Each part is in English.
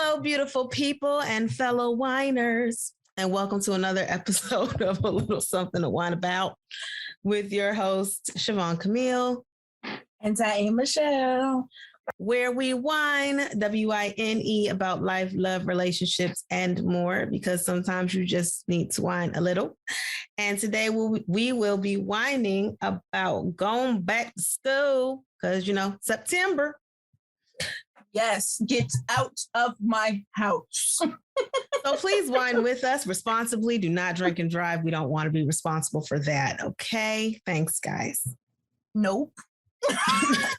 Hello, beautiful people and fellow whiners, and welcome to another episode of A Little Something to Whine About with your host, Siobhan Camille. And Diane Michelle. Where we whine, W-I-N-E, about life, love, relationships, and more, because sometimes you just need to whine a little. And today we will be whining about going back to school because, September. Yes, get out of my house. So please whine with us responsibly. Do not drink and drive. We don't want to be responsible for that. Okay? Thanks, guys. Nope. I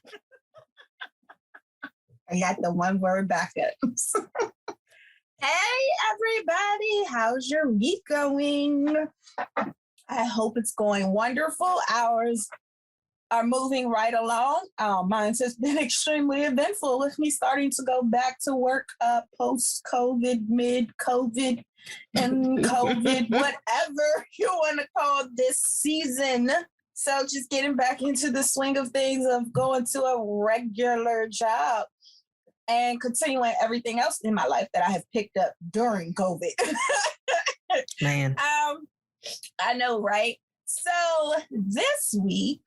got the one word backups. Hey, everybody. How's your week going? I hope it's going wonderful. Ours are moving right along. Mine has been extremely eventful with me starting to go back to work post-COVID, mid-COVID, and COVID, whatever you want to call this season. So just getting back into the swing of things of going to a regular job and continuing everything else in my life that I have picked up during COVID. Man. I know, right? So this week,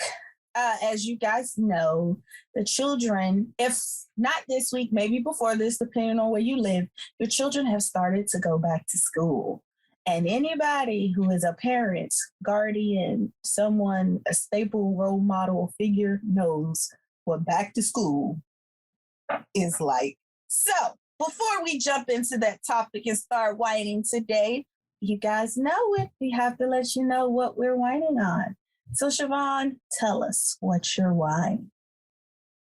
as you guys know, the children, if not this week, maybe before this, depending on where you live, your children have started to go back to school. And anybody who is a parent, guardian, someone, a staple role model figure knows what back to school is like. So before we jump into that topic and start whining today, you guys know it. We have to let you know what we're whining on. So Siobhan, tell us what you're whining.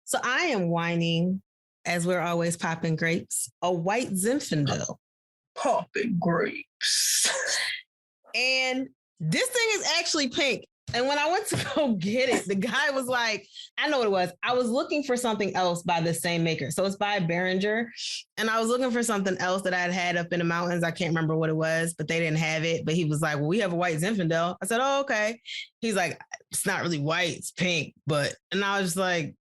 So I am whining, as we're always popping grapes, a white Zinfandel. Popping grapes. And this thing is actually pink. And when I went to go get it, the guy was like, I know what it was. I was looking for something else by the same maker. So it's by Behringer. And I was looking for something else that I'd had up in the mountains. I can't remember what it was, but they didn't have it. But he was like, well, we have a white Zinfandel. I said, oh, okay. He's like, it's not really white, it's pink. And I was just like,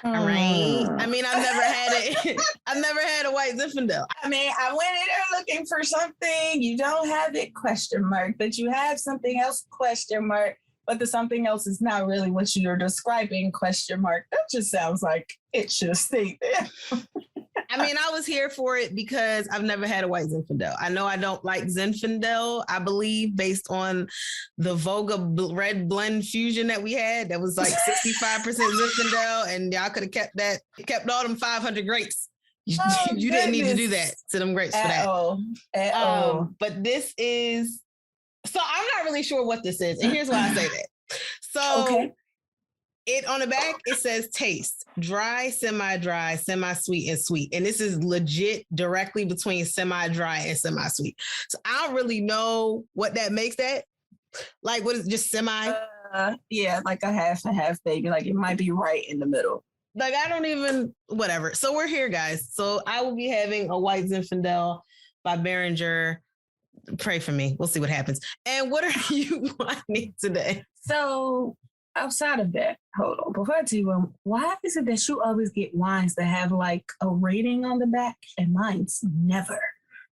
all right. I mean, I've never had it. I've never had a white Zinfandel. I mean, I went in there looking for something. You don't have it, ? But you have something else, ? But the something else is not really what you're describing, ? That just sounds like it should stay there. I mean, I was here for it because I've never had a white Zinfandel. I know I don't like Zinfandel, I believe, based on the Voga red blend fusion that we had. That was like 65% Zinfandel, and y'all could have kept all them 500 grapes. You didn't need to do that to them grapes for that. At all. But this is, so I'm not really sure what this is. And here's why I say that. So okay. It on the back, it says taste, dry, semi-dry, semi-sweet, and sweet. And this is legit directly between semi-dry and semi-sweet. So I don't really know what that makes that. Like, what is it, just semi? Yeah, like a half and half, baby. Like it might be right in the middle. Like, I don't even, whatever. So we're here, guys. So I will be having a white Zinfandel by Behringer. Pray for me. We'll see what happens. And what are you wanting today? So outside of that, hold on. Before I tell you, why is it that you always get wines that have like a rating on the back and mine's never?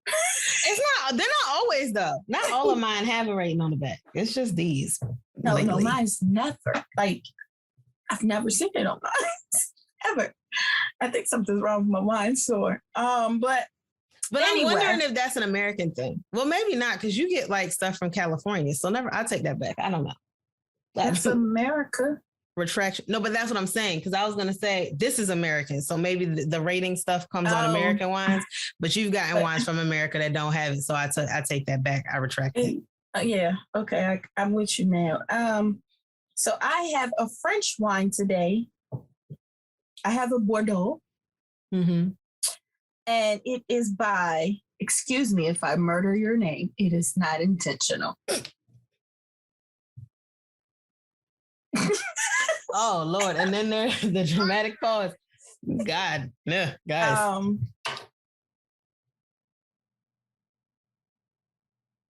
They're not always though. Not all of mine have a rating on the back. It's just these. No, mine's never. Like, I've never seen it on mine. Ever. I think something's wrong with my wine store. But anyway. I'm wondering if that's an American thing. Well, maybe not, because you get like stuff from California. So I'll take that back. I don't know. That's America. Retraction. No, but that's what I'm saying. Because I was going to say, this is American. So maybe the rating stuff comes on American wines, but you've gotten wines from America that don't have it. So I take that back. I retract it. Yeah. Okay. I'm with you now. So I have a French wine today. I have a Bordeaux. Mm-hmm. And it is by, excuse me if I murder your name, it is not intentional. Oh, Lord. And then there's the dramatic pause. God, yeah, guys.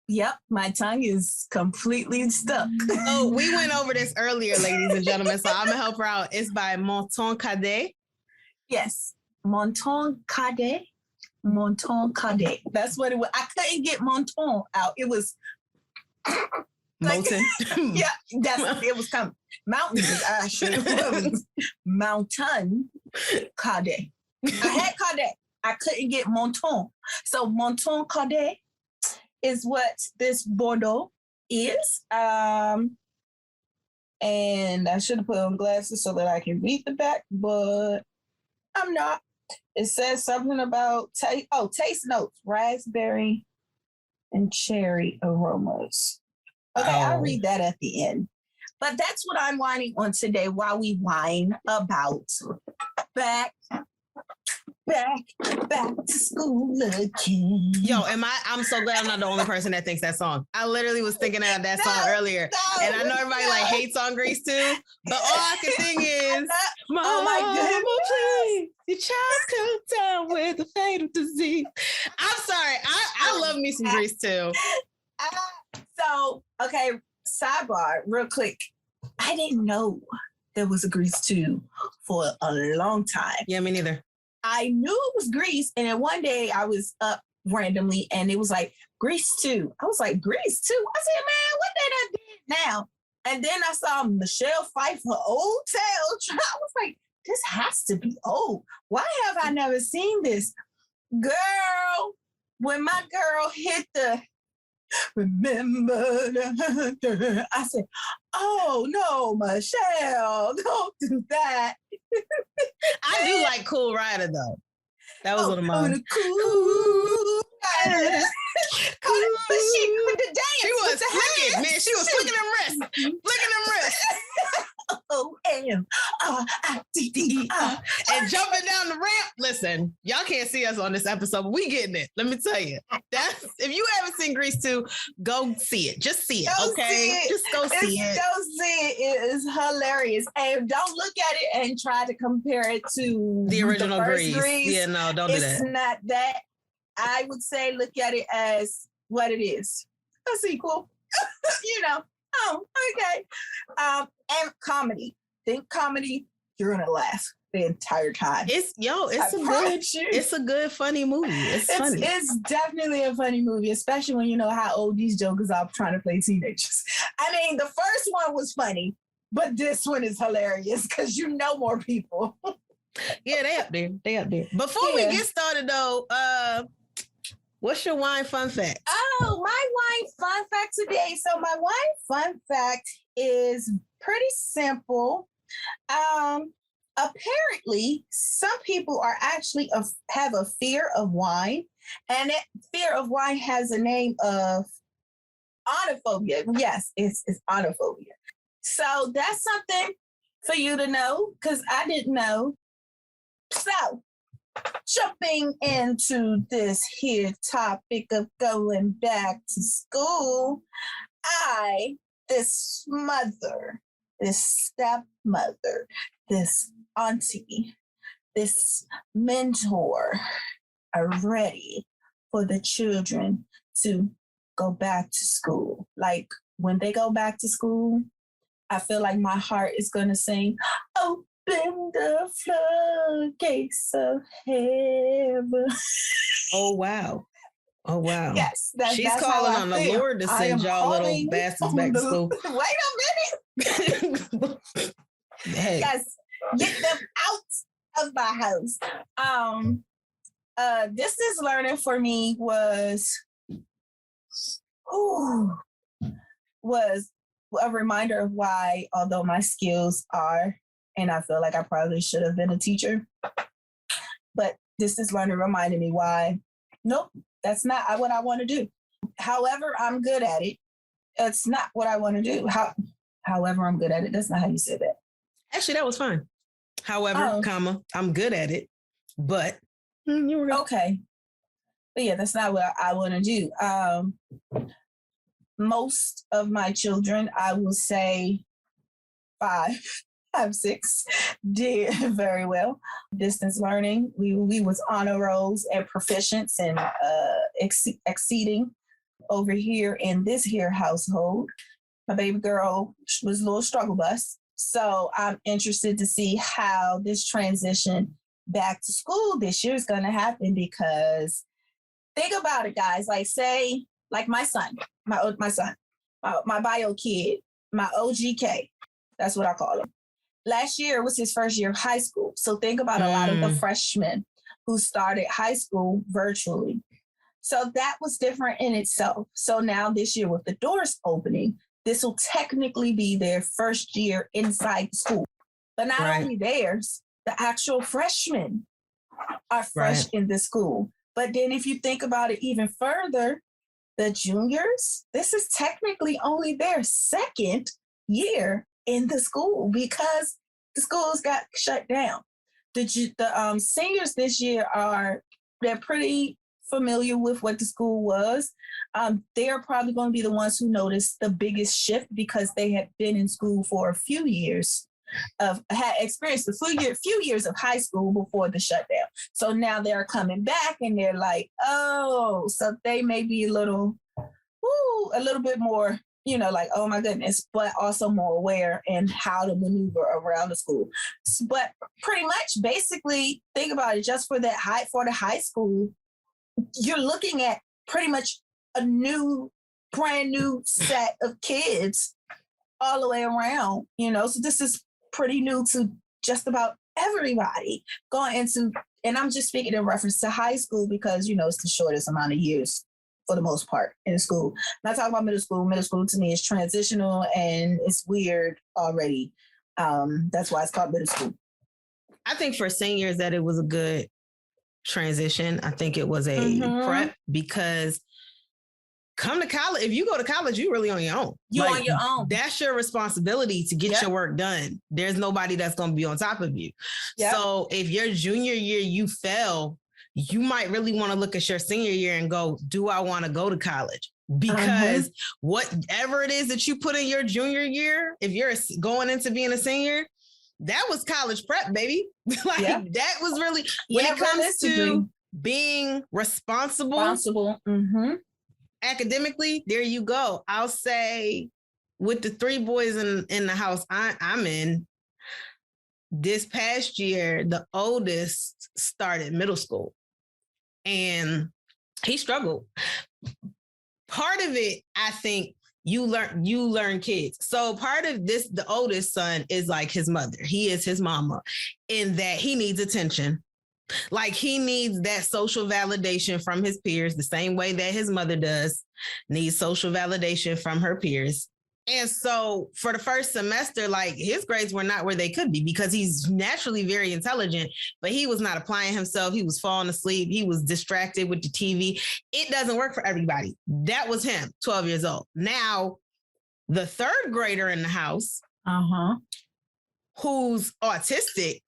Yep, my tongue is completely stuck. Oh, we went over this earlier, ladies and gentlemen, so I'm going to help her out. It's by Monton Cadet. Yes. Monton Cadet. Monton Cadet. That's what it was. I couldn't get Monton out. It was Molten. Yeah, it was coming. Mountain. I should have Mountain Cadet. I had Cadet. I couldn't get Monton. So Monton Cadet is what this Bordeaux is. And I should have put on glasses so that I can read the back, but I'm not. It says something about taste notes, raspberry and cherry aromas. Okay, I'll read that at the end. But that's what I'm whining on today while we whine about back to school again. Yo, I'm so glad I'm not the only person that thinks that song. I literally was thinking of that song earlier. And I know everybody like hates on Grease too, but all I can think is, oh my goodness, your child come down with a fatal disease. I'm sorry. I love me some Grease too. So, okay, sidebar, real quick. I didn't know there was a Grease 2 for a long time. Yeah, me neither. I knew it was Grease, and then one day I was up randomly, and it was like, Grease 2. I was like, Grease 2? I said, man, what they done did now? And then I saw Michelle Pfeiffer, Old Tale. I was like, this has to be old. Why have I never seen this? Girl, when my girl hit the remember, I said, oh no, Michelle, don't do that. I do like Cool Rider though. That was one of mine. Cool Rider. But she with the dance. She was flicking, man. She was flicking them wrists. Flicking them wrists. O-M-R-I-D-D-R. And jumping down the ramp. Listen, y'all can't see us on this episode, but we getting it. Let me tell you. If you haven't seen Grease 2, go see it. Just see it, okay? Just go see it. Go see it. It is hilarious. And don't look at it and try to compare it to the original Grease. Yeah, no, don't do that. It's not that. I would say look at it as what it is. A sequel. Oh, okay. And comedy. Think comedy, you're gonna laugh the entire time. It's a good funny movie. It's funny. It's definitely a funny movie, especially when you know how old these jokers are trying to play teenagers. I mean, the first one was funny, but this one is hilarious because you know more people. Yeah, they up there. Before we get started though, what's your wine fun fact? Oh, my wine fun fact today. So my wine fun fact is pretty simple. Apparently, some people are actually have a fear of wine, and that fear of wine has a name of onophobia. Yes, it's onophobia. So that's something for you to know, because I didn't know. So, jumping into this here topic of going back to school, this mother, this stepmother, this auntie, this mentor are ready for the children to go back to school. Like when they go back to school, I feel like my heart is going to sing, open the floodgates of heaven. Oh, wow. Yes. She's calling on the Lord to send y'all little bastards back to school. Wait a minute. Hey. Yes. Get them out of my house. Distance learning for me was a reminder of why, although my skills are, and I feel like I probably should have been a teacher, but distance learning reminded me why, nope, that's not what I want to do. However, I'm good at it. It's not what I want to do. However, I'm good at it. That's not how you say that. Actually, that was fine. However, I'm good at it, but you were okay. But yeah, that's not what I want to do. Most of my children, I will say 6, did very well. Distance learning, we was honor rolls and proficients and exceeding over here in this here household. My baby girl was a little struggle bus. So I'm interested to see how this transition back to school this year is going to happen because think about it, guys. Like say, like my son, my bio kid, my OGK. That's what I call him. Last year was his first year of high school. So think about a lot of the freshmen who started high school virtually. So that was different in itself. So now this year with the doors opening, this will technically be their first year inside school. But not only theirs, the actual freshmen are fresh in the school. But then if you think about it even further, the juniors, this is technically only their second year in the school because the schools got shut down. The seniors this year they're pretty familiar with what the school was. They're probably going to be the ones who notice the biggest shift because they had been in school for a few years had experienced a few years of high school before the shutdown. So now they're coming back and they're like, oh, so they may be a little bit more, like, oh my goodness, but also more aware in how to maneuver around the school. But pretty much basically think about it, just for the high school, you're looking at pretty much a brand new set of kids all the way around, so this is pretty new to just about everybody going into, and I'm just speaking in reference to high school because, it's the shortest amount of years for the most part in school. I'm not talking about middle school. Middle school to me is transitional and it's weird already. That's why it's called middle school. I think for seniors that it was a good transition. I think it was a prep because come to college. If you go to college, you're really on your own. You're on your own. That's your responsibility to get your work done. There's nobody that's going to be on top of you. Yep. So if your junior year you fail, you might really want to look at your senior year and go, do I want to go to college? Because whatever it is that you put in your junior year, if you're going into being a senior, that was college prep, baby. That was really, when it comes to being responsible. Academically, there you go. I'll say with the three boys in the house I'm in, this past year, the oldest started middle school and he struggled. Part of it, I think, you learn kids. So part of this, the oldest son is like his mother. He is his mama in that he needs attention. Like he needs that social validation from his peers, the same way that his mother does, needs social validation from her peers. And so for the first semester, like his grades were not where they could be because he's naturally very intelligent, but he was not applying himself. He was falling asleep. He was distracted with the TV. It doesn't work for everybody. That was him, 12 years old. Now, the third grader in the house, who's autistic,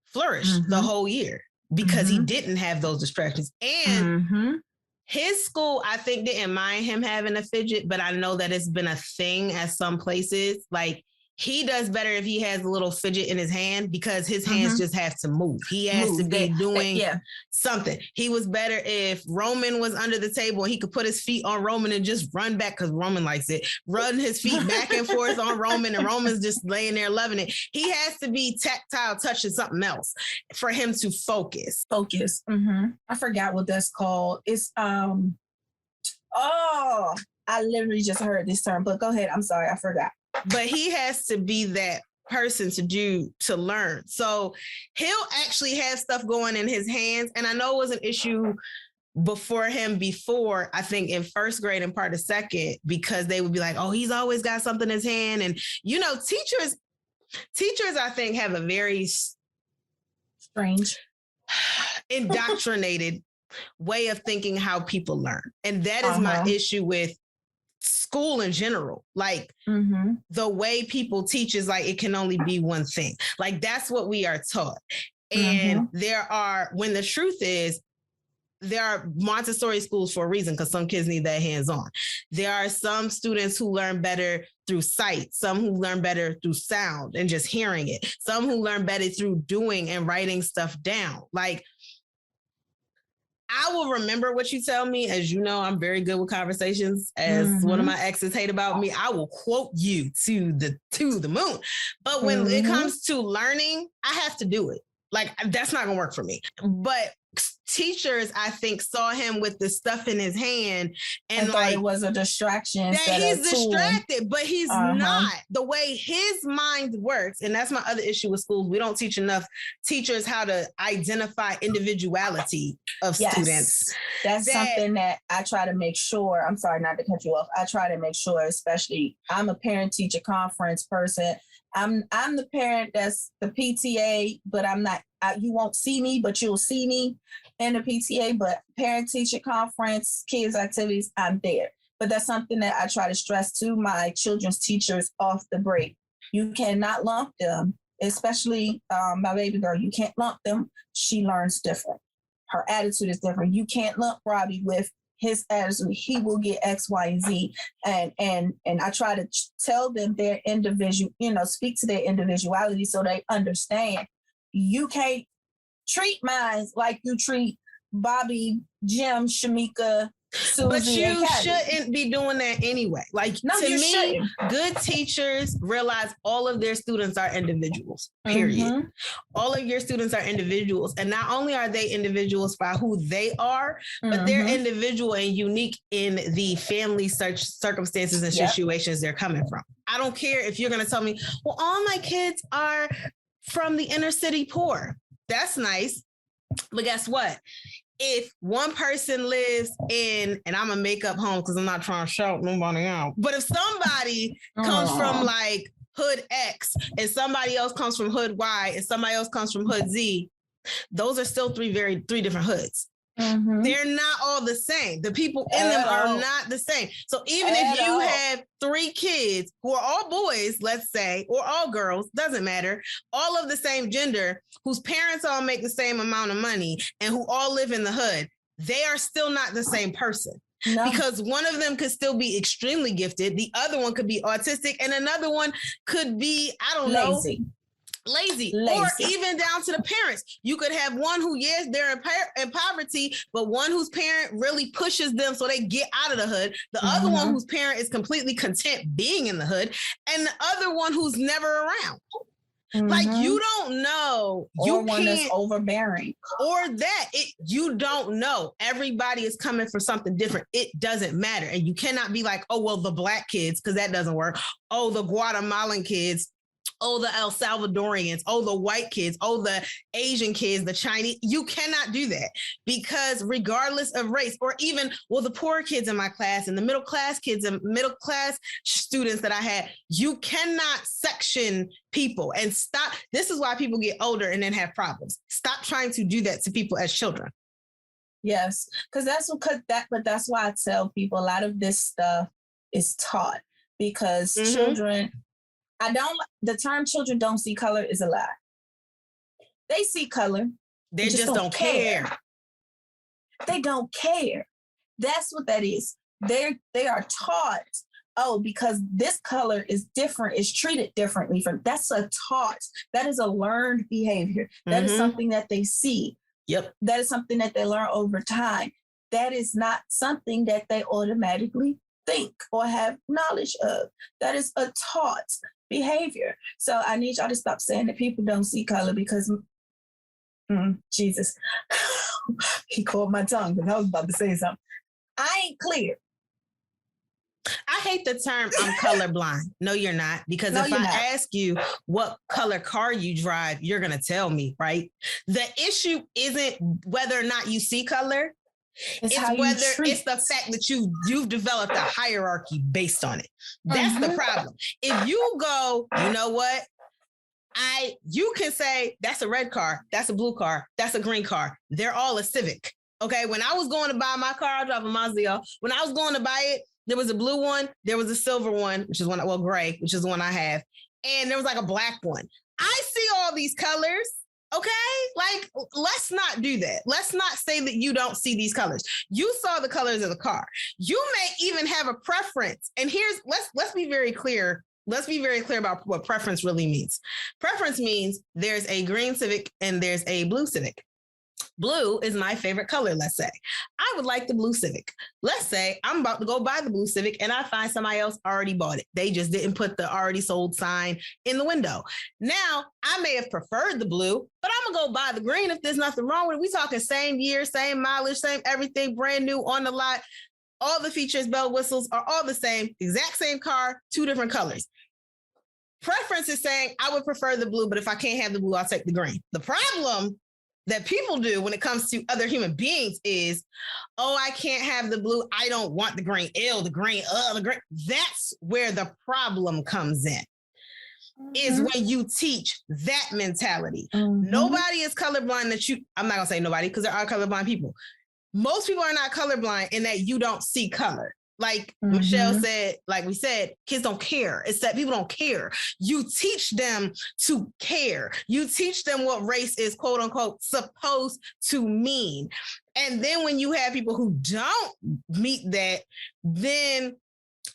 flourished the whole year because he didn't have those distractions. And his school, I think, didn't mind him having a fidget, but I know that it's been a thing at some places. Like he does better if he has a little fidget in his hand because his hands just have to move. He has to be doing something. He was better if Roman was under the table and he could put his feet on Roman and just run back because Roman likes it. Run his feet back and forth on Roman and Roman's just laying there loving it. He has to be tactile touching something else for him to focus. I forgot what that's called. It's, I literally just heard this term, but go ahead. I'm sorry. I forgot. But he has to be that person to learn. So he'll actually have stuff going in his hands. And I know it was an issue before, I think in first grade and part of second, because they would be like, oh, he's always got something in his hand. And, teachers, I think, have a very strange, indoctrinated way of thinking how people learn. And that is my issue with school in general. Like the way people teach is like, it can only be one thing. Like that's what we are taught. And when the truth is, there are Montessori schools for a reason because some kids need that hands-on. There are some students who learn better through sight, some who learn better through sound and just hearing it, some who learn better through doing and writing stuff down. Like I will remember what you tell me. As you know, I'm very good with conversations. As one of my exes hate about me, I will quote you to the moon. But when it comes to learning, I have to do it. Like, that's not gonna work for me. But teachers, I think, saw him with the stuff in his hand and thought like it was a distraction. That he's distracted, but he's not. The way his mind works, and that's my other issue with schools. We don't teach enough teachers how to identify individuality of students. That's something that I try to make sure. I'm sorry not to cut you off. I try to make sure, especially I'm a parent-teacher conference person. I'm the parent that's the PTA, but I'm not. You won't see me, but you'll see me in the PTA. But parent-teacher conference, kids activities, I'm there. But that's something that I try to stress to my children's teachers off the break. You cannot lump them, especially my baby girl. You can't lump them. She learns different. Her attitude is different. You can't lump Robbie with his attitude. He will get X, Y, and Z. And I try to tell them their individual, speak to their individuality so they understand. You can't treat mine like you treat Bobby, Jim, Shamika, Susie, but you shouldn't be doing that anyway. Like, to me, shouldn't. Good teachers realize all of their students are individuals, period. Mm-hmm. All of your students are individuals. And not only are they individuals by who they are, but they're individual and unique in the family circumstances and situations they're coming from. I don't care if you're going to tell me, well, all my kids are from the inner city poor. That's nice. But guess what? If one person lives in, and I'm gonna make up home because I'm not trying to shout nobody out, but if somebody comes from like hood X and somebody else comes from hood Y and somebody else comes from hood Z, those are still three different hoods. Mm-hmm. They're not all the same. The people in them are not the same. So even if you have 3 kids who are all boys, let's say, or all girls, doesn't matter, all of the same gender, whose parents all make the same amount of money and who all live in the hood, they are still not the same person. No. Because one of them could still be extremely gifted. The other one could be autistic and another one could be, I don't know, lazy, or even down to the parents. You could have one who, yes, they're in poverty, but one whose parent really pushes them so they get out of the hood. The other one whose parent is completely content being in the hood, and the other one who's never around. Like, you don't know. Or one that's overbearing. Or that. You don't know. Everybody is coming for something different. It doesn't matter. And you cannot be like, oh, well, the Black kids, because that doesn't work. Oh, the Guatemalan kids. Oh, the El Salvadorians, oh, the white kids, oh, the Asian kids, the Chinese. You cannot do that, because regardless of race, or even, well, the poor kids in my class and the middle class kids and middle class students that I had, you cannot section people and stop. This is why people get older and then have problems. Stop trying to do that to people as children. Yes, but that's why I tell people a lot of this stuff is taught, because children, the term children don't see color is a lie. They see color. They just don't care. They don't care. That's what that is. They are taught, because this color is different, is treated differently from. That's a taught. That is a learned behavior. That is something that they see. Yep. That is something that they learn over time. That is not something that they automatically think or have knowledge of. That is a taught behavior. So I need y'all to stop saying that people don't see color, because Jesus, he caught my tongue because I was about to say something. I ain't clear. I hate the term I'm colorblind. No, you're not. Because if I ask you what color car you drive, you're going to tell me, right? The issue isn't whether or not you see color. It's whether it's the fact that you've developed a hierarchy based on it. That's the problem. If you go, you know what? You can say that's a red car, that's a blue car, that's a green car. They're all a Civic. Okay. When I was going to buy my car, I drive a Mazda. When I was going to buy it, there was a blue one, there was a silver one, which is gray, which is the one I have. And there was like a black one. I see all these colors. Okay, like, let's not do that. Let's not say that you don't see these colors. You saw the colors of the car. You may even have a preference. And let's be very clear. Let's be very clear about what preference really means. Preference means there's a green Civic and there's a blue Civic. Blue is my favorite color, let's say. I would like the blue Civic. Let's say I'm about to go buy the blue Civic and I find somebody else already bought it. They just didn't put the already sold sign in the window. Now, I may have preferred the blue, but I'm going to go buy the green if there's nothing wrong with it. We talking same year, same mileage, same everything, brand new on the lot. All the features, bell whistles are all the same, exact same car, two different colors. Preference is saying I would prefer the blue, but if I can't have the blue, I'll take the green. The problem that people do when it comes to other human beings is, oh, I can't have the blue. I don't want the green. Ew, the green. The green. That's where the problem comes in, is when you teach that mentality. Nobody is colorblind that you, I'm not going to say nobody because there are colorblind people. Most people are not colorblind in that you don't see color. Like Michelle said, like we said, kids don't care. It's that people don't care. You teach them to care. You teach them what race is, quote unquote, supposed to mean. And then when you have people who don't meet that, then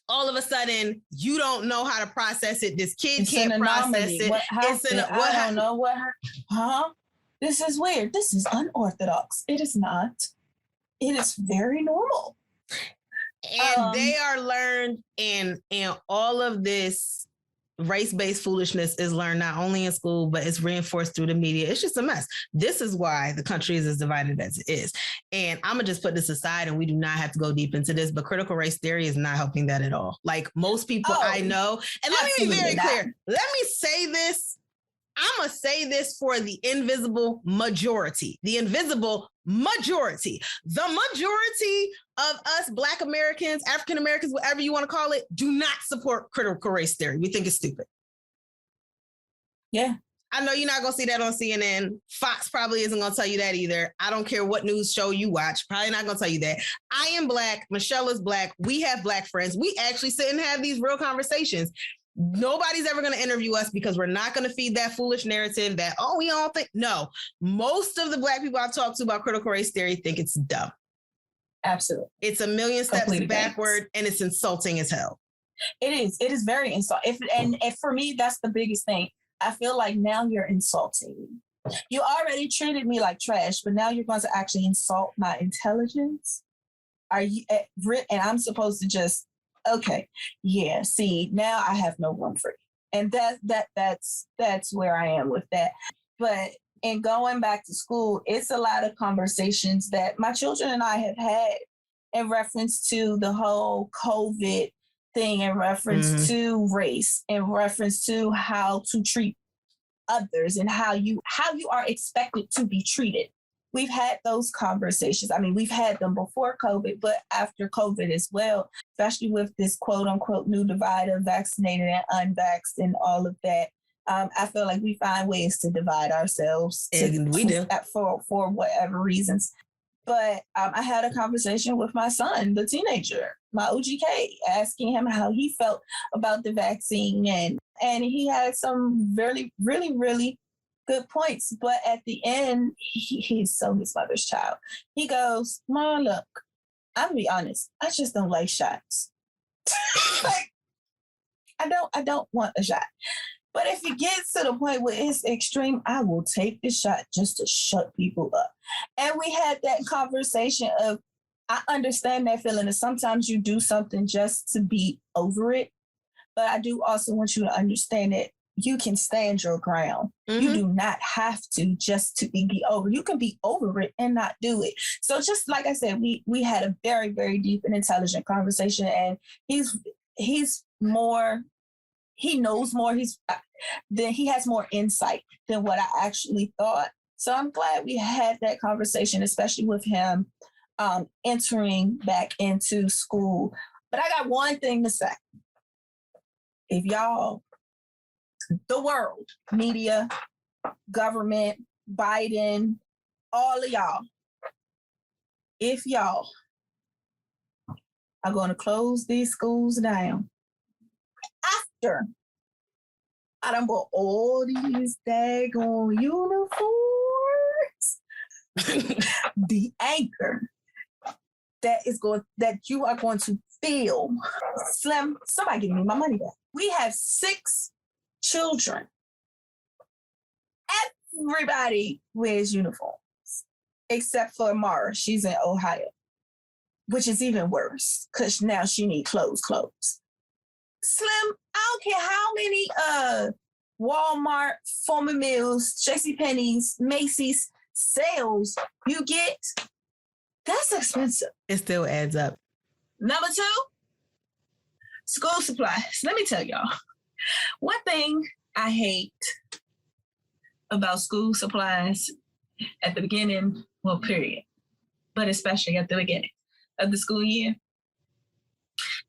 all of a sudden you don't know how to process it. This kid can't process it. I don't know what. This is weird. This is unorthodox. It is not. It is very normal. And they are learned, and all of this race-based foolishness is learned not only in school, but it's reinforced through the media. It's just a mess. This is why the country is as divided as it is. And I'm going to just put this aside, and we do not have to go deep into this, but critical race theory is not helping that at all. Like most people I know, and let me be very clear. Let me say this. I'm going to say this for the invisible majority. The invisible majority. The majority of us Black Americans, African Americans, whatever you want to call it, do not support critical race theory. We think it's stupid. Yeah. I know you're not going to see that on CNN. Fox probably isn't going to tell you that either. I don't care what news show you watch. Probably not going to tell you that. I am Black. Michelle is Black. We have Black friends. We actually sit and have these real conversations. Nobody's ever going to interview us because we're not going to feed that foolish narrative that, oh, we all think. No, most of the Black people I've talked to about critical race theory think it's dumb. Absolutely. It's a million steps backward and it's insulting as hell. It is. It is very insulting. And for me, that's the biggest thing. I feel like now you're insulting me. You already treated me like trash, but now you're going to actually insult my intelligence. Are you? And I'm supposed to just, okay, yeah. See, now I have no room for you, and that's where I am with that. But in going back to school, it's a lot of conversations that my children and I have had in reference to the whole COVID thing, in reference to race, in reference to how to treat others, and how you are expected to be treated. We've had those conversations. I mean, we've had them before COVID, but after COVID as well, especially with this quote unquote new divide of vaccinated and unvaxxed and all of that. I feel like we find ways to divide ourselves. We do. For whatever reasons. But I had a conversation with my son, the teenager, my OGK, asking him how he felt about the vaccine. And he had some really, really, really good points. But at the end, he's so his mother's child. He goes, Mom, look, I'm gonna be honest. I just don't like shots. Like, I don't want a shot. But if it gets to the point where it's extreme, I will take the shot just to shut people up. And we had that conversation of, I understand that feeling that sometimes you do something just to be over it. But I do also want you to understand that you can stand your ground. You do not have to just to be over. You can be over it and not do it. So just like I said, we had a very, very deep and intelligent conversation, and he's more, he knows more. He has more insight than what I actually thought. So I'm glad we had that conversation, especially with him entering back into school. But I got one thing to say. If y'all, the world, media, government, Biden, all of y'all, if y'all are going to close these schools down after I done bought all these daggone uniforms, the anchor that you are going to feel, Slim, somebody give me my money back. We have 6 children. Everybody wears uniforms. except for Mara. She's in Ohio, which is even worse because now she needs clothes. Slim, I don't care how many Walmart, Former Mills, JCPenney's, Macy's sales you get. That's expensive. It still adds up. Number 2, school supplies. Let me tell y'all, one thing I hate about school supplies at the beginning, well, period, but especially at the beginning of the school year,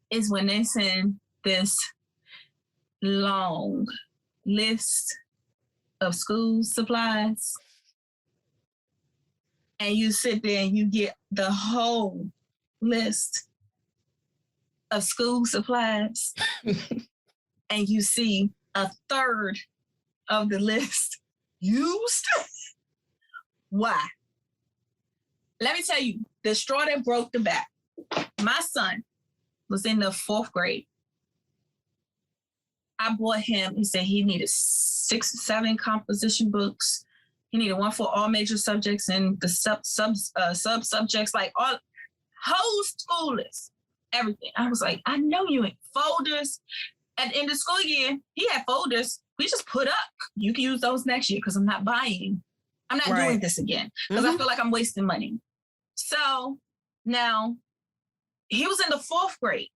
is when they send this long list of school supplies and you sit there and you get the whole list of school supplies and you see a third of the list used. Why? Let me tell you, the straw that broke the back. My son was in the 4th grade. I bought him, he said he needed 6 or 7 composition books. He needed one for all major subjects and the sub subjects, like all whole school list, everything. I was like, I know you ain't folders. At the end of the school year, he had folders. We just put up. You can use those next year because I'm not buying. I'm not doing this again because I feel like I'm wasting money. So now he was in the 4th grade.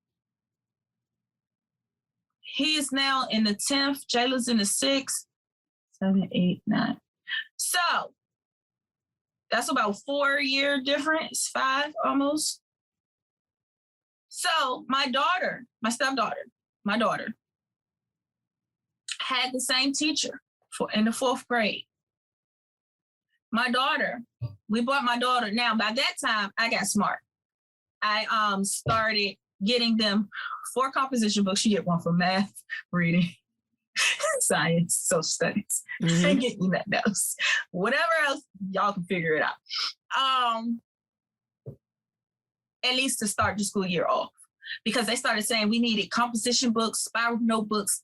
He is now in the 10th. Jayla's in the 6th, 7, 8, 9. So that's about 4-year difference, 5 almost. So my daughter, my stepdaughter, my daughter had the same teacher in the 4th grade. My daughter, we bought my daughter. Now, by that time, I got smart. I started getting them 4 composition books. You get one for math, reading, science, social studies. And get you that else. Whatever else, y'all can figure it out. At least to start the school year off. Because they started saying we needed composition books, spiral notebooks,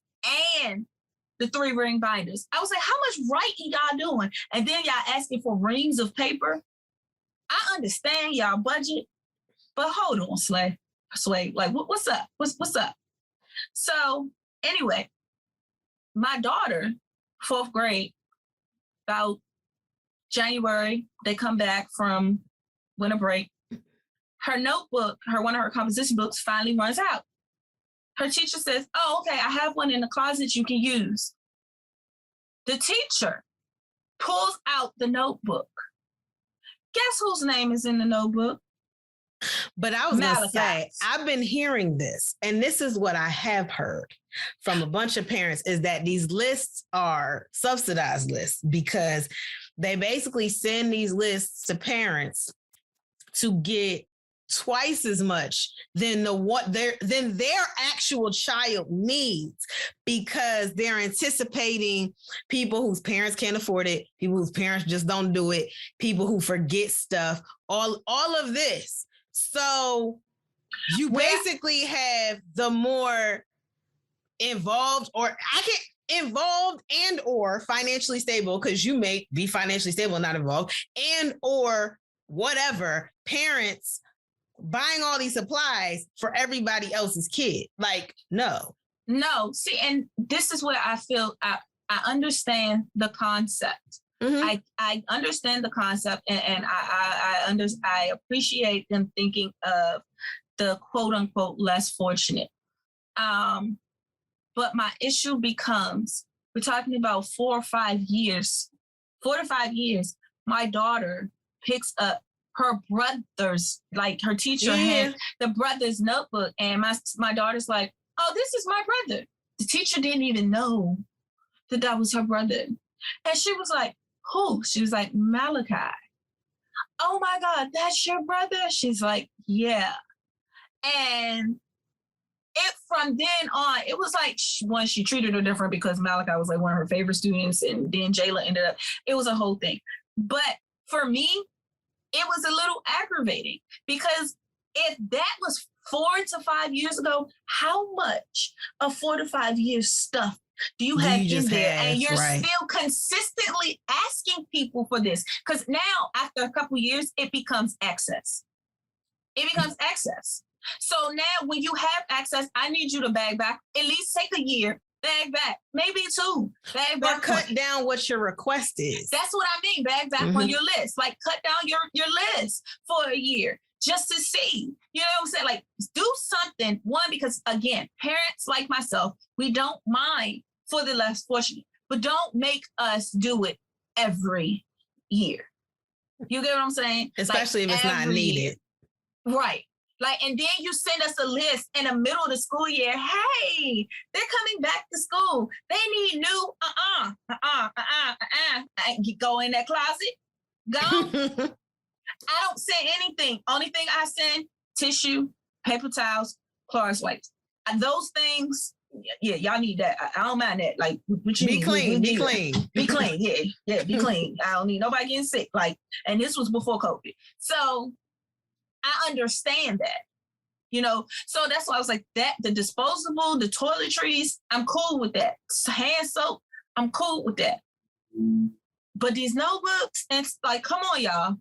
and the 3-ring binders. I was like, how much writing y'all doing? And then y'all asking for reams of paper. I understand y'all budget, but hold on, Sway, like, what's up? What's up? So anyway, my daughter, 4th grade, about January, they come back from winter break. Her notebook, one of her composition books finally runs out. Her teacher says, oh, okay, I have one in the closet you can use. The teacher pulls out the notebook. Guess whose name is in the notebook? But I was going to say, I've been hearing this, and this is what I have heard from a bunch of parents, is that these lists are subsidized lists because they basically send these lists to parents to get twice as much than their actual child needs, because they're anticipating people whose parents can't afford it, people whose parents just don't do it, people who forget stuff, all of this. So you basically have the more involved, or involved and or financially stable, because you may be financially stable and not involved, and or whatever, parents buying all these supplies for everybody else's kid. Like, no. See, and this is where I feel I understand the concept. I understand the concept, and I appreciate them thinking of the quote unquote less fortunate. But my issue becomes, we're talking about 4 or 5 years. 4 to 5 years, my daughter picks up her brother's, like her teacher had the brother's notebook, and my daughter's like, oh, this is my brother. The teacher didn't even know that was her brother. And she was like, who? She was like, Malachi. Oh my God, that's your brother? She's like, yeah. And from then on, it was like, one, she treated her different because Malachi was like one of her favorite students, and then Jayla ended up, it was a whole thing. But for me, it was a little aggravating, because if that was 4 to 5 years ago, how much of 4 to 5 years stuff do you have you in there? have, And you're right. still consistently asking people for this. Because now, after a couple years, it becomes access. It becomes access. So now when you have access, I need you to bag back. At least take a year, bag back, maybe 2, bag back. Or cut down what your request is. That's what I mean, bag back on your list. Like cut down your list for a year just to see. You know what I'm saying? Like do something. One, because again, parents like myself, we don't mind for the less fortunate, but don't make us do it every year. You get what I'm saying? Especially if it's not needed. Right. Like, and then you send us a list in the middle of the school year. Hey, they're coming back to school. They need new, Go in that closet. Go. I don't send anything. Only thing I send, tissue, paper towels, Clorox wipes. Those things, yeah, y'all need that. I don't mind that. Like, what you be need? clean, be clean. Be clean, yeah, be clean. I don't need nobody getting sick. Like, and this was before COVID. So, I understand that, you know, so that's why I was like that, the disposable, the toiletries, I'm cool with that. Hand soap, I'm cool with that. But these notebooks, it's like, come on, y'all.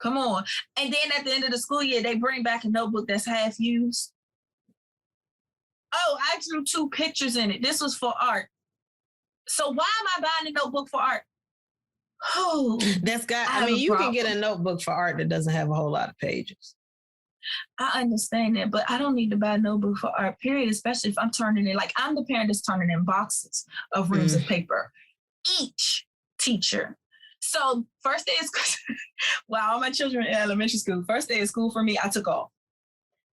Come on. And then at the end of the school year, they bring back a notebook that's half used. Oh, I drew 2 pictures in it. This was for art. So why am I buying a notebook for art? Oh, I mean, you can get a notebook for art that doesn't have a whole lot of pages. I understand that, but I don't need to buy a notebook for art, period, especially if I'm turning in, like I'm the parent that's turning in boxes of reams of paper, each teacher. So first day of school, while all my children in elementary school, first day of school for me, I took off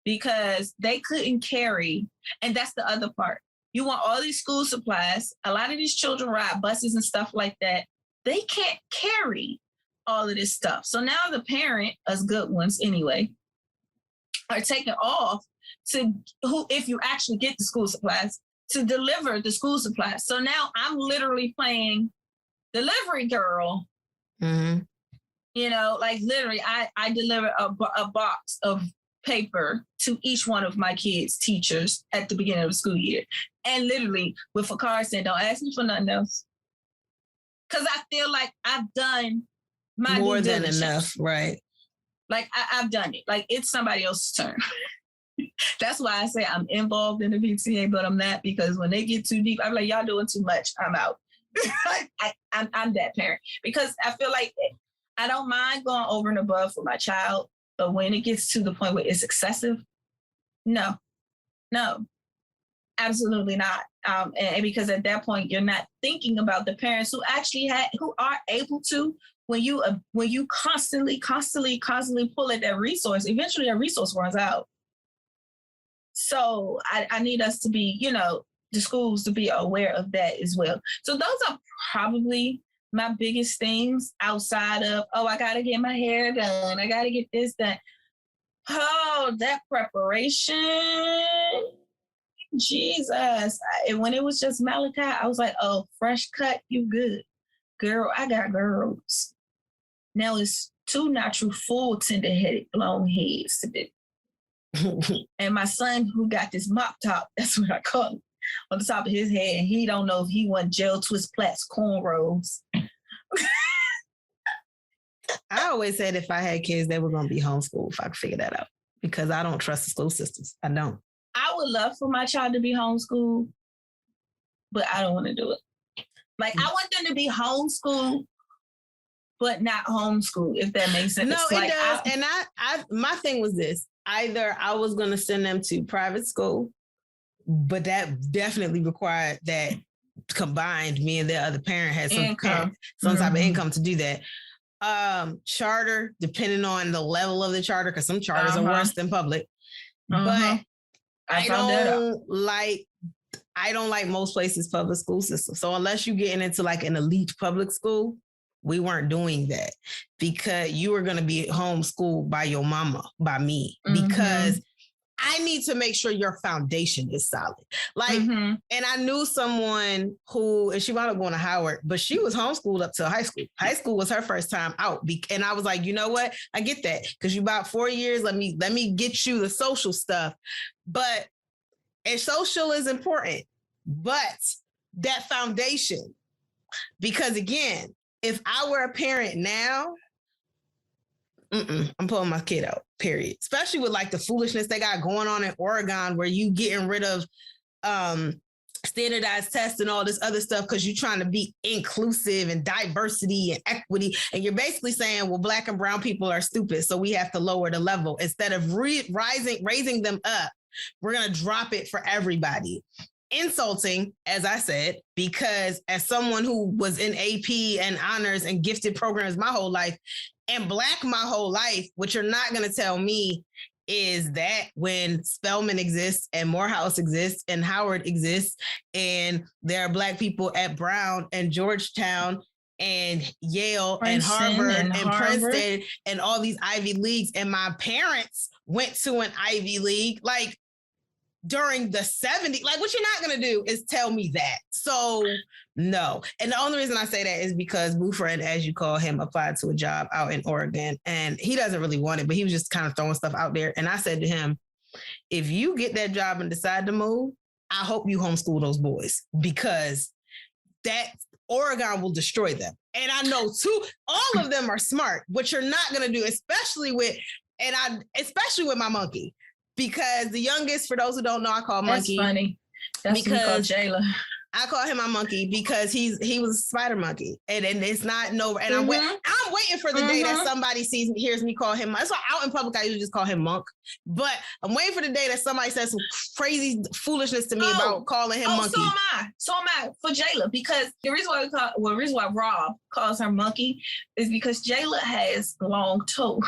because they couldn't carry, and that's the other part. You want all these school supplies. A lot of these children ride buses and stuff like that. They can't carry all of this stuff. So now the parent, us good ones anyway, are taking off to who, if you actually get the school supplies, to deliver the school supplies. So now I'm literally playing delivery girl. Mm-hmm. You know, like literally I deliver a box of paper to each one of my kids' teachers at the beginning of the school year. And literally with a card saying, don't ask me for nothing else. Because I feel like I've done my more than enough, right? Like I've done it. Like it's somebody else's turn. That's why I say I'm involved in the PTA, but I'm not, because when they get too deep, I'm like, y'all doing too much. I'm out. I'm that parent, because I feel like I don't mind going over and above for my child, but when it gets to the point where it's excessive, no, absolutely not. And because at that point, you're not thinking about the parents who actually who are able to, when you constantly pull at that resource, eventually that resource runs out. So I need us to be, you know, the schools to be aware of that as well. So those are probably my biggest things outside of, oh, I got to get my hair done. I got to get this done. Oh, that preparation. Jesus. When it was just Malachi, I was like, oh, fresh cut, you good. Girl, I got girls. Now it's 2 natural, full, tender-headed, blown heads to do. And my son, who got this mop top, that's what I call him, on the top of his head, and he don't know if he want gel twist plaits, cornrows. I always said if I had kids, they were going to be homeschooled if I could figure that out, because I don't trust the school systems. I don't. I would love for my child to be homeschooled, but I don't want to do it. Like, I want them to be homeschooled, but not homeschooled, if that makes sense. No, like, it does. And my thing was this. Either I was going to send them to private school, but that definitely required that combined, me and the other parent had some type of income to do that. Charter, depending on the level of the charter, because some charters are worse than public. But I don't like most places' public school system. So unless you're getting into like an elite public school, we weren't doing that, because you were going to be homeschooled by your mama, by me, because I need to make sure your foundation is solid. Like, and I knew someone who, and she wound up going to Howard, but she was homeschooled up to high school. High school was her first time out. And I was like, you know what? I get that, because you about 4 years. Let me get you the social stuff. And social is important, but that foundation. Because again, if I were a parent now, I'm pulling my kid out, period. Especially with like the foolishness they got going on in Oregon, where you getting rid of standardized tests and all this other stuff because you're trying to be inclusive and diversity and equity. And you're basically saying, well, Black and brown people are stupid, so we have to lower the level. Instead of raising them up, we're going to drop it for everybody. Insulting, as I said, because as someone who was in AP and honors and gifted programs my whole life and Black my whole life, what you're not going to tell me is that when Spelman exists and Morehouse exists and Howard exists and there are Black people at Brown and Georgetown and Yale Princeton and Harvard and Princeton and all these Ivy Leagues, and my parents went to an Ivy League, like, during the 70s, like, what you're not going to do is tell me that. So no. And the only reason I say that is because Boo Friend, as you call him, applied to a job out in Oregon and he doesn't really want it, but he was just kind of throwing stuff out there. And I said to him, if you get that job and decide to move, I hope you homeschool those boys, because that Oregon will destroy them. And I know all of them are smart. What you're not going to do, especially with my monkey. Because the youngest, for those who don't know, I call Monkey. That's funny. That's because what we call Jayla. I call him my monkey because he was a spider monkey, and it's not no. And I'm waiting for the day that somebody hears me call him. That's why out in public I usually just call him Monk. But I'm waiting for the day that somebody says some crazy foolishness to me about calling him Monkey. So am I for Jayla, because the reason why Rob calls her Monkey is because Jayla has long toes.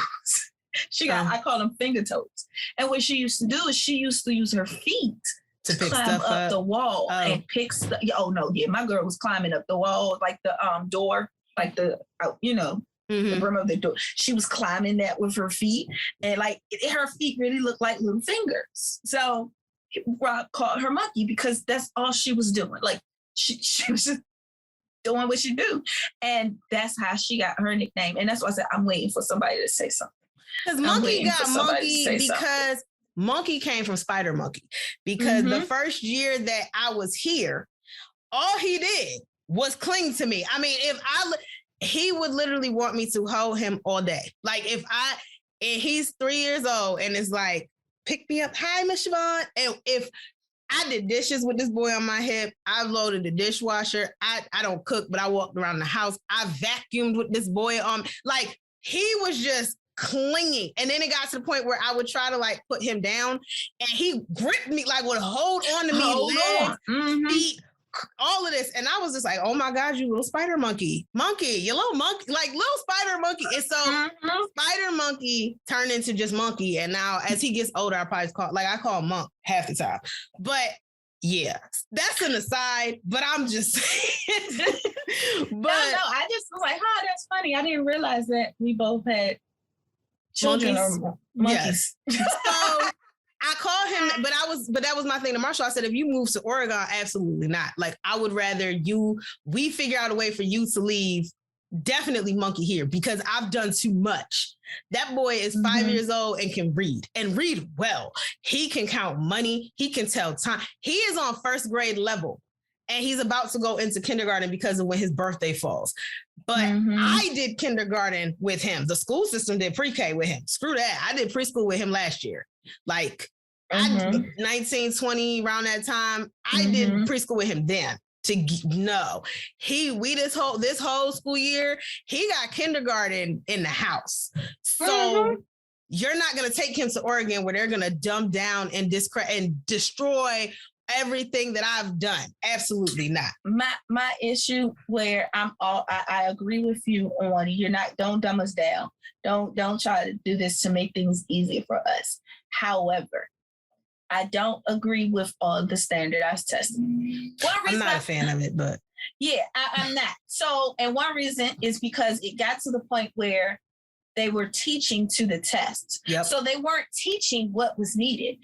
I call them finger toes. And what she used to do is she used to use her feet to climb up the wall and pick stuff. My girl was climbing up the wall, like the door, like the, the brim of the door. She was climbing that with her feet, and like her feet really looked like little fingers. So Rob called her Monkey because that's all she was doing. Like she was just doing what she do. And that's how she got her nickname. And that's why I said, I'm waiting for somebody to say something. Because Monkey got Monkey because Monkey came from Spider Monkey. Because the first year that I was here, all he did was cling to me. I mean, he would literally want me to hold him all day. Like and he's 3 years old and it's like, pick me up. Hi, Miss Siobhan. And if I did dishes with this boy on my hip, I loaded the dishwasher. I don't cook, but I walked around the house. I vacuumed with this boy on. Like, he was just clinging. And then it got to the point where I would try to like put him down and he gripped me, like would hold on to me, legs, feet, all of this. And I was just like, oh my God, you little spider monkey, you little monkey, like little spider monkey. And so Spider Monkey turned into just Monkey. And now as he gets older, I call him Monk half the time. But yeah, that's an aside, but I'm just saying. No, I just was like, that's funny. I didn't realize that we both had children or monkeys. Yes. So I call him, but that was my thing to Marshall. I said, if you move to Oregon, absolutely not. Like, I would rather we figure out a way for you to leave. Definitely Monkey here, because I've done too much. That boy is 5 years old and can read well. He can count money. He can tell time. He is on first grade level and he's about to go into kindergarten because of when his birthday falls. But I did kindergarten with him. The school system did pre-K with him. Screw that. I did preschool with him last year. Like, I 19, 20, around that time, I did preschool with him then. This whole school year, he got kindergarten in the house. So you're not going to take him to Oregon where they're going to dumb down and destroy everything that I've done. Absolutely not. My issue where I agree with you on, don't dumb us down. Don't try to do this to make things easier for us. However, I don't agree with all the standardized testing. I'm not a fan of it, but yeah, I'm not. So, and one reason is because it got to the point where they were teaching to the test. Yep. So they weren't teaching what was needed,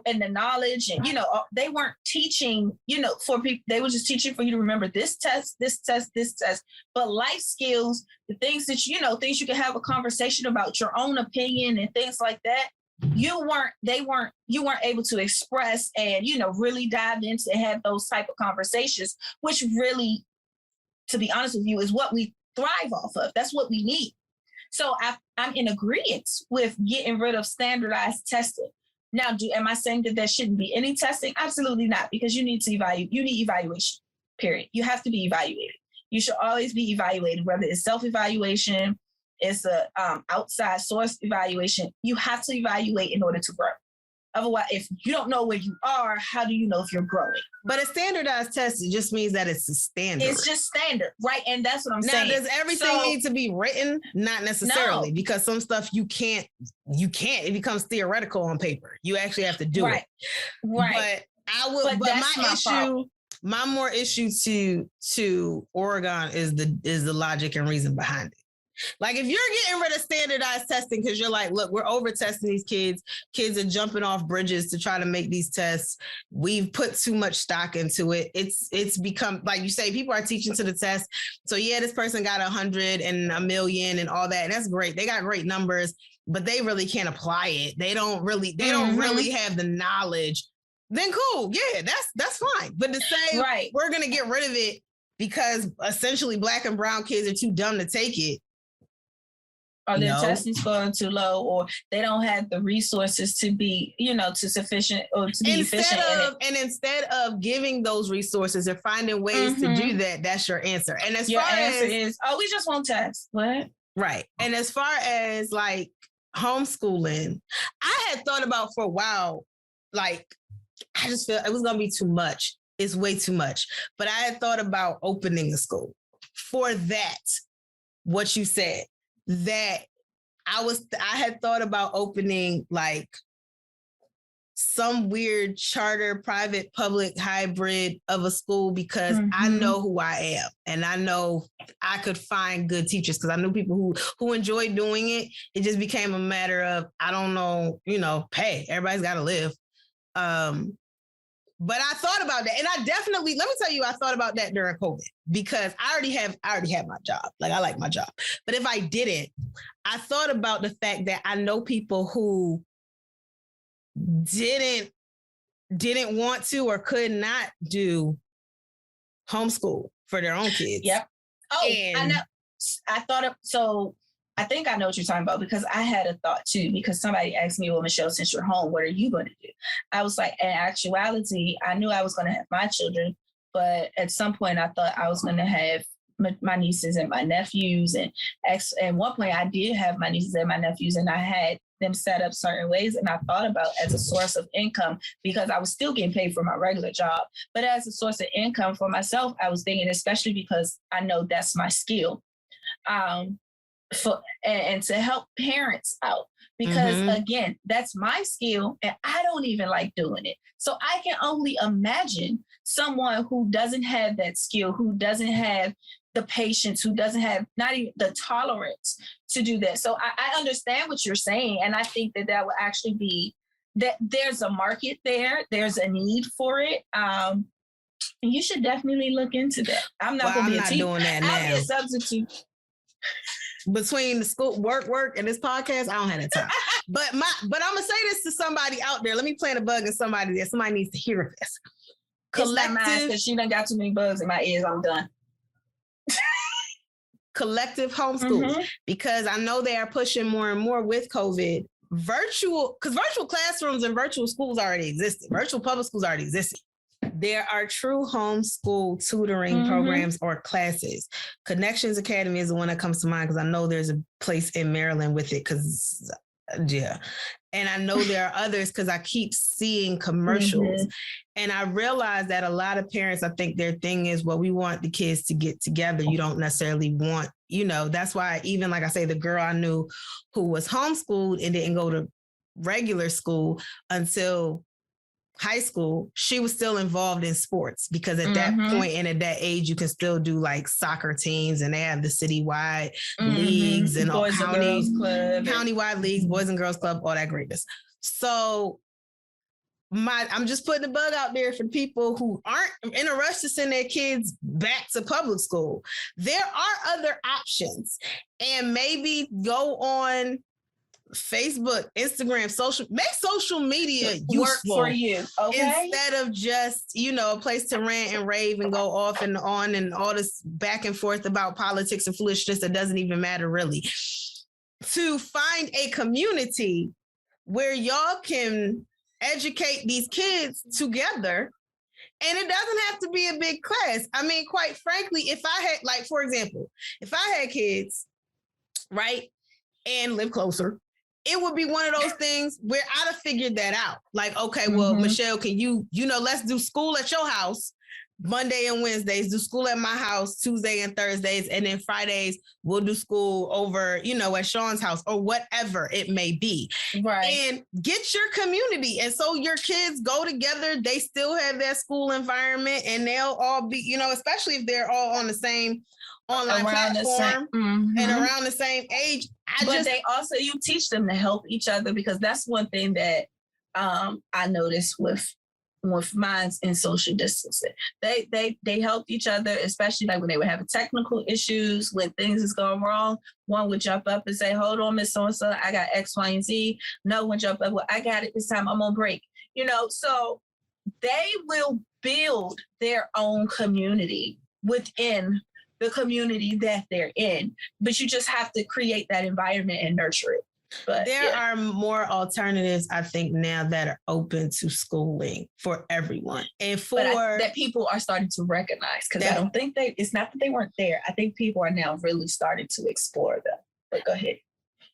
and the knowledge, and they weren't teaching, for people. They were just teaching for you to remember this test, this test, this test. But life skills, the things that things you can have a conversation about, your own opinion and things like that. you weren't able to express and, really dive into and have those type of conversations, which really, to be honest with you, is what we thrive off of. That's what we need. So I'm in agreement with getting rid of standardized testing. Now, am I saying that there shouldn't be any testing? Absolutely not, because you need evaluation, period. You have to be evaluated. You should always be evaluated, whether it's self-evaluation, it's a outside source evaluation. You have to evaluate in order to grow. Otherwise, if you don't know where you are, how do you know if you're growing? But a standardized test, it just means that it's a standard. It's just standard, right? And that's what I'm saying. Now, does everything need to be written? Not necessarily, because some stuff you can't. It becomes theoretical on paper. You actually have to do it. Right. But my more issue to Oregon is the logic and reason behind it. Like, if you're getting rid of standardized testing because you're like, look, we're over testing these kids are jumping off bridges to try to make these tests, we've put too much stock into it, it's become, like you say, people are teaching to the test. So yeah, this person got 100 and a million and all that, and that's great, they got great numbers, but they really can't apply it. They don't really have the knowledge. Then cool, yeah, that's fine. But to say we're gonna get rid of it because essentially Black and brown kids are too dumb to take it, or their testing score too low, or they don't have the resources to be, to sufficient or to be efficient in it. And instead of giving those resources or finding ways to do that, that's your answer. And as far as we just won't test. What? Right. And as far as like homeschooling, I had thought about for a while, like, I just feel it was going to be too much. It's way too much. But I had thought about opening a school for that, what you said. That I had thought about opening like some weird charter, private, public hybrid of a school, because I know who I am and I know I could find good teachers, because I knew people who enjoy doing it. It just became a matter of, I don't know, pay. Everybody's got to live. But I thought about that, and I definitely, let me tell you, I thought about that during COVID, because I already have my job. Like, I like my job. But if I didn't, I thought about the fact that I know people who didn't want to or could not do homeschool for their own kids. Yep. Oh, I know. I think I know what you're talking about, because I had a thought too, because somebody asked me, well, Michelle, since you're home, what are you going to do? I was like, in actuality, I knew I was going to have my children, but at some point I thought I was going to have my nieces and my nephews. And at one point I did have my nieces and my nephews, and I had them set up certain ways. And I thought about as a source of income, because I was still getting paid for my regular job, but as a source of income for myself, I was thinking, especially because I know that's my skill. And to help parents out, because again, that's my skill and I don't even like doing it. So I can only imagine someone who doesn't have that skill, who doesn't have the patience, who doesn't have not even the tolerance to do that. So I understand what you're saying. And I think that will actually be that there's a market there. There's a need for it. And you should definitely look into that. I'm not going to be a teacher. Doing that now. I'll be a substitute. Between the school work and this podcast, I don't have that time. But I'm gonna say this to somebody out there. Let me plant a bug in somebody that somebody needs to hear this. Collective, because she done got too many bugs in my ears. I'm done. Collective homeschool, because I know they are pushing more and more with COVID. Virtual classrooms and virtual schools already existed. Virtual public schools already existed. There are true homeschool tutoring programs or classes. Connections Academy is the one that comes to mind, because I know there's a place in Maryland with it, and I know there are others because I keep seeing commercials. And I realize that a lot of parents, I think their thing is, well, we want the kids to get together. You don't necessarily want, that's why even like I say, the girl I knew who was homeschooled and didn't go to regular school until high school, she was still involved in sports, because at that point and at that age, you can still do like soccer teams, and they have the citywide leagues and all countywide leagues, Boys and Girls Club, all that greatness. So I'm just putting the bug out there for people who aren't in a rush to send their kids back to public school. There are other options, and maybe go on Facebook, Instagram, make social media useful work for you, okay? Instead of just, a place to rant and rave and go off and on and all this back and forth about politics and foolishness that doesn't even matter really. To find a community where y'all can educate these kids together. And it doesn't have to be a big class. I mean, quite frankly, if I had, like, for example, if I had kids, right, and live closer, it would be one of those things where I'd have figured that out. Like, okay, well, Michelle, can let's do school at your house Monday and Wednesdays, do school at my house Tuesday and Thursdays, and then Fridays we'll do school over, at Sean's house or whatever it may be. Right. And get your community. And so your kids go together, they still have that school environment, and they'll all be, especially if they're all on the same online platform and around the same age. You teach them to help each other, because that's one thing that I noticed with minds in social distancing. They helped each other, especially like when they were having technical issues, when things is going wrong. One would jump up and say, hold on, Miss So-and-so, I got X, Y, and Z. No one jump up, well, I got it this time, I'm on break. So they will build their own community within the community that they're in. But you just have to create that environment and nurture it. But there are more alternatives, I think, now that are open to schooling for everyone. And that people are starting to recognize, because I don't think it's not that they weren't there. I think people are now really starting to explore them. But go ahead.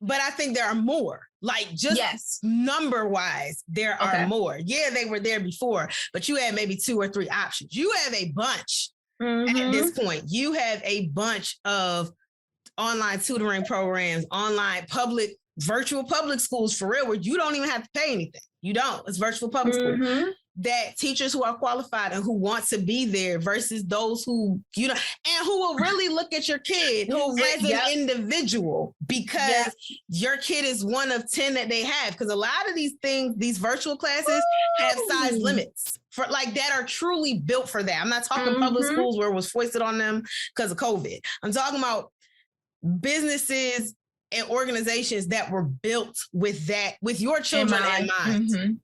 But I think there are more, like just number wise, there are more. Yeah, they were there before, but you had maybe 2 or 3 options. You have a bunch at this point. You have a bunch of online tutoring programs, online virtual public schools, for real, where you don't even have to pay anything. You don't. It's virtual public school. That teachers who are qualified and who want to be there versus those who, and who will really look at your kid as an individual, because your kid is one of 10 that they have. Because a lot of these things, these virtual classes have size limits for that are truly built for that. I'm not talking public schools where it was foisted on them because of COVID. I'm talking about businesses and organizations that were built with your children in mind.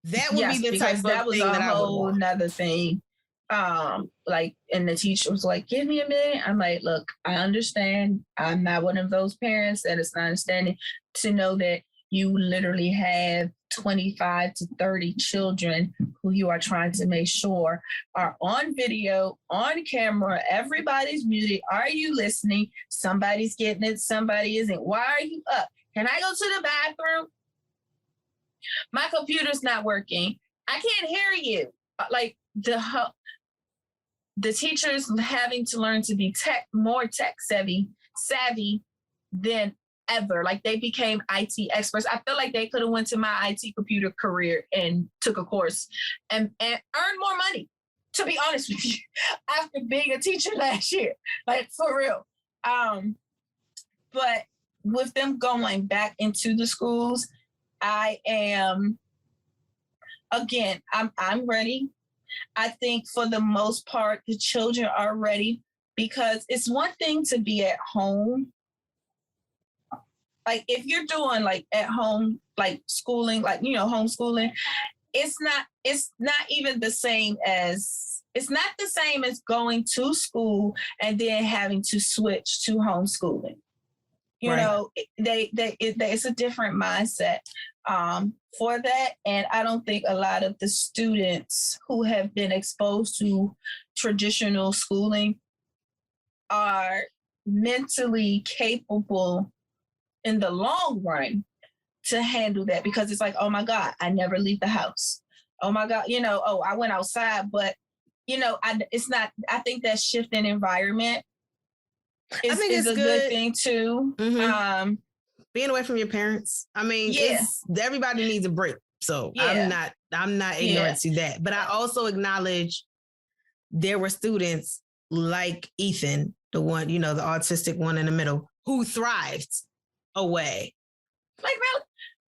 That would be the type of that was thing a that I would whole want. Another thing. And the teacher was like, give me a minute. I'm like, look, I understand. I'm not one of those parents that is not understanding to know that you literally have 25 to 30 children who you are trying to make sure are on video, on camera, everybody's muted. Are you listening? Somebody's getting it, somebody isn't. Why are you up? Can I go to the bathroom? My computer's not working. I can't hear you. Like the teachers having to learn to be more tech savvy than ever. Like they became IT experts. I feel like they could have went to my IT computer career and took a course and earned more money, to be honest with you, after being a teacher last year, like for real. But with them going back into the schools, I'm ready. I think for the most part, the children are ready, because it's one thing to be at home. Like if you're doing like at home, like schooling, like, homeschooling, it's not even the same as, it's not the same as going to school and then having to switch to homeschooling. It's a different mindset for that. And I don't think a lot of the students who have been exposed to traditional schooling are mentally capable in the long run to handle that, because it's like, oh my God, I never leave the house. Oh my God, I went outside, but it's not, I think that shift in environment is a good thing too. Being away from your parents. I mean, everybody needs a break. So I'm not ignorant to that. But I also acknowledge there were students like Ethan, the one, the autistic one in the middle, who thrived away. Like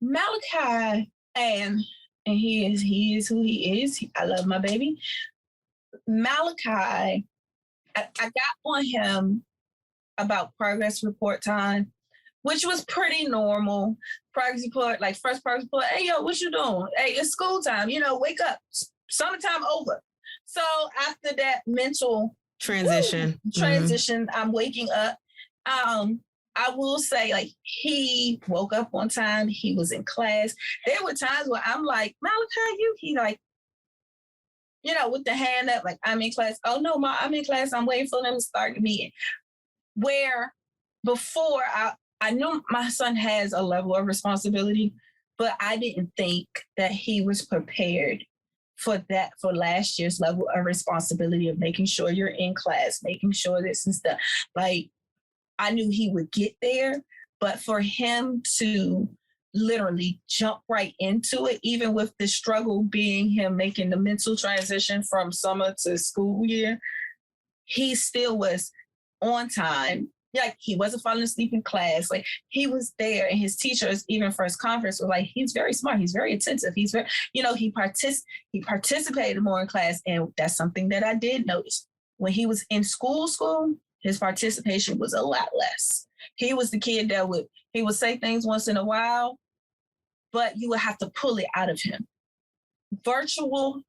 Malachi, and he is who he is. I love my baby. Malachi, I got on him about progress report time, which was pretty normal. Progress report, like first progress report, hey, yo, what you doing? Hey, it's school time, wake up. Summertime over. So after that mental transition, I'm waking up. I will say, like, he woke up on time. He was in class. There were times where I'm like, Malachi, he like, with the hand up, like, I'm in class. Oh, no, Ma, I'm in class. I'm waiting for them to start the meeting. Where before I knew my son has a level of responsibility, but I didn't think that he was prepared for last year's level of responsibility of making sure you're in class, making sure this and stuff. Like, I knew he would get there, but for him to literally jump right into it, even with the struggle being him making the mental transition from summer to school year, he still was on time. Like, he wasn't falling asleep in class. Like, he was there, and his teachers, even for his conference, were like, he's very smart. He's very attentive. He's very, he participated more in class. And that's something that I did notice. When he was in school, his participation was a lot less. He was the kid that he would say things once in a while, but you would have to pull it out of him. Virtual,